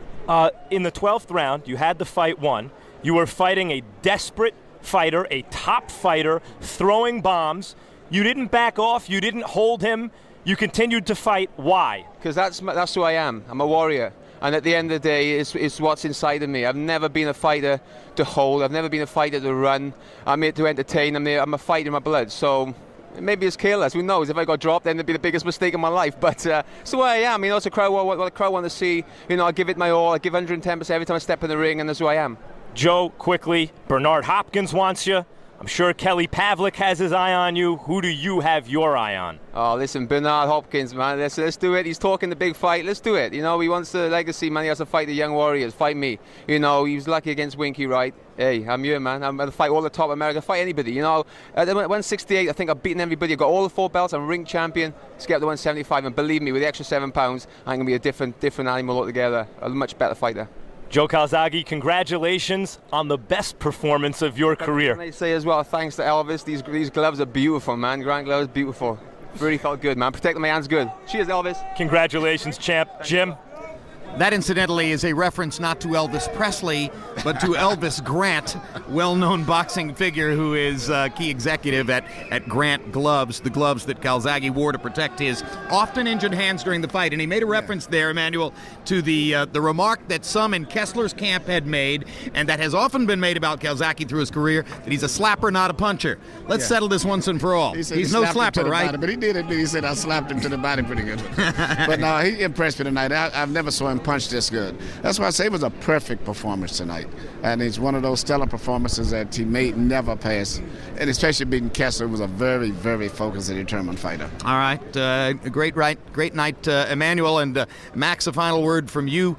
In the 12th round, you had the fight won. You were fighting a desperate fighter, a top fighter, throwing bombs. You didn't back off. You didn't hold him. You continued to fight. Why? Because that's who I am. I'm a warrior. And at the end of the day, it's what's inside of me. I've never been a fighter to hold. I've never been a fighter to run. I'm here to entertain. I'm a fighter in my blood. So maybe it's careless. Who knows? If I got dropped, then it'd be the biggest mistake of my life. But it's the way I am. You know, it's a crowd. What the crowd want to see. You know, I give it my all. I give 110% every time I step in the ring, and that's who I am. Joe, quickly, Bernard Hopkins wants you. I'm sure Kelly Pavlik has his eye on you. Who do you have your eye on? Oh, listen, Bernard Hopkins, man. Let's do it. He's talking the big fight. Let's do it. You know, he wants the legacy, man. He has to fight the young warriors. Fight me. You know, he was lucky against Winky, right? Hey, I'm here, man. I'm going to fight all the top America. Fight anybody. You know, at 168, I think I've beaten everybody. I've got all the 4 belts. I'm ring champion. Let's get up to 175. And believe me, with the extra 7 pounds, I'm going to be a different animal altogether. A much better fighter. Joe Calzaghe, congratulations on the best performance of your career. Can I say as well, thanks to Elvis, these gloves are beautiful, man. Grant gloves, beautiful. Really felt good, man. Protecting my hands good. Cheers, Elvis. Congratulations, champ. Jim? That, incidentally, is a reference not to Elvis Presley, but to Elvis Grant, well-known boxing figure who is key executive at Grant Gloves, the gloves that Calzaghe wore to protect his often injured hands during the fight. And he made a reference there, Emmanuel, to the remark that some in Kessler's camp had made, and that has often been made about Calzaghe through his career, that he's a slapper, not a puncher. Let's settle this once and for all. He's no slapper, right? Body, but he did admit, he said, I slapped him to the body pretty good. But no, he impressed me tonight. I've never saw him punch this good. That's why I say it was a perfect performance tonight. And it's one of those stellar performances that he may never pass. And especially beating Kessler, was a very, very focused and determined fighter. All right. Great night, Emmanuel. And Max, a final word from you.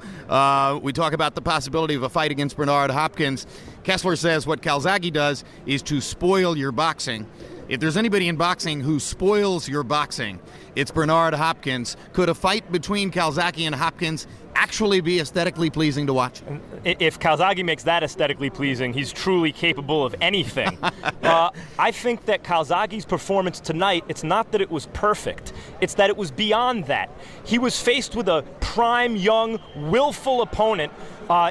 We talk about the possibility of a fight against Bernard Hopkins. Kessler says what Calzaghe does is to spoil your boxing. If there's anybody in boxing who spoils your boxing, it's Bernard Hopkins. Could a fight between Calzaghe and Hopkins actually be aesthetically pleasing to watch? If Calzaghe makes that aesthetically pleasing, he's truly capable of anything. I think that Calzaghe's performance tonight, it's not that it was perfect, it's that it was beyond that. He was faced with a prime, young, willful opponent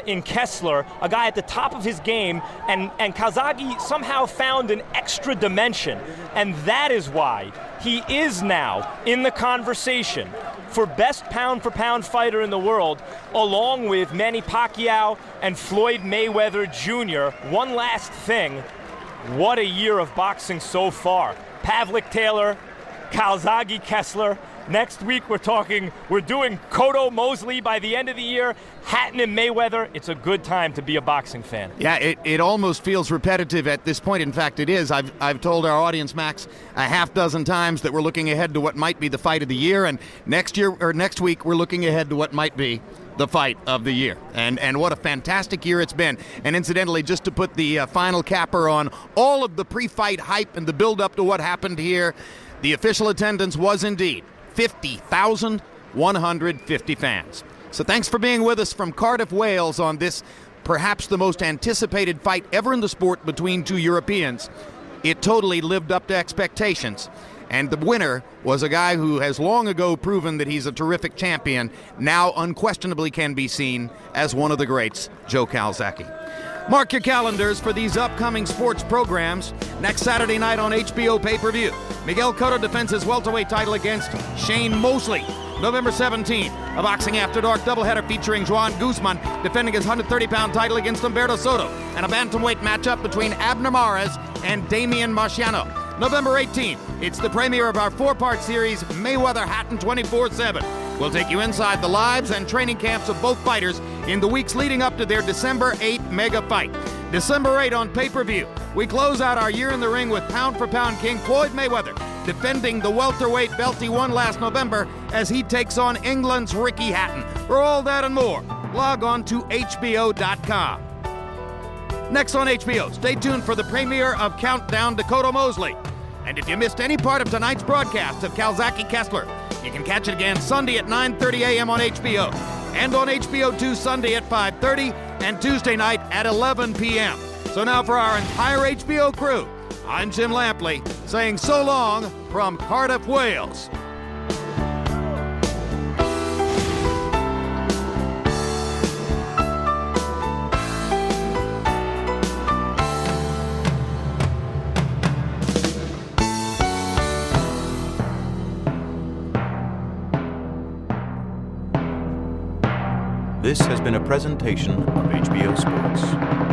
in Kessler, a guy at the top of his game, and Calzaghe somehow found an extra dimension, and that is why he is now in the conversation for best pound-for-pound fighter in the world, along with Manny Pacquiao and Floyd Mayweather Jr. One last thing, what a year of boxing so far. Pavlik Taylor, Calzaghe Kessler. Next week we're doing Cotto Mosley by the end of the year, Hatton and Mayweather. It's a good time to be a boxing fan. Yeah, it almost feels repetitive at this point. In fact, it is. I've told our audience, Max, a half dozen times that we're looking ahead to what might be the fight of the year, and next week we're looking ahead to what might be the fight of the year. And what a fantastic year it's been. And incidentally, just to put the final capper on all of the pre-fight hype and the build-up to what happened here, the official attendance was indeed 50,150 fans. So thanks for being with us from Cardiff, Wales on this perhaps the most anticipated fight ever in the sport between two Europeans. It totally lived up to expectations. And the winner was a guy who has long ago proven that he's a terrific champion, now unquestionably can be seen as one of the greats, Joe Calzaghe. Mark your calendars for these upcoming sports programs. Next Saturday night on HBO pay-per-view, Miguel Cotto defends his welterweight title against Shane Mosley. November 17th, a Boxing After Dark doubleheader featuring Juan Guzman defending his 130-pound title against Humberto Soto, and a bantamweight matchup between Abner Mares and Damian Marciano. November 18th, it's the premiere of our 4-part series, Mayweather Hatton 24/7. We'll take you inside the lives and training camps of both fighters in the weeks leading up to their December 8 mega fight. December 8 on pay-per-view. We close out our year in the ring with pound-for-pound king Floyd Mayweather defending the welterweight belt he won last November as he takes on England's Ricky Hatton. For all that and more, log on to HBO.com. Next on HBO, stay tuned for the premiere of Countdown Dakota Mosley. And if you missed any part of tonight's broadcast of Calzaghe Kessler, you can catch it again Sunday at 9:30 a.m. on HBO, and on HBO 2 Sunday at 5:30 and Tuesday night at 11 p.m. So now for our entire HBO crew, I'm Jim Lampley saying so long from Cardiff, Wales. This has been a presentation of HBO Sports.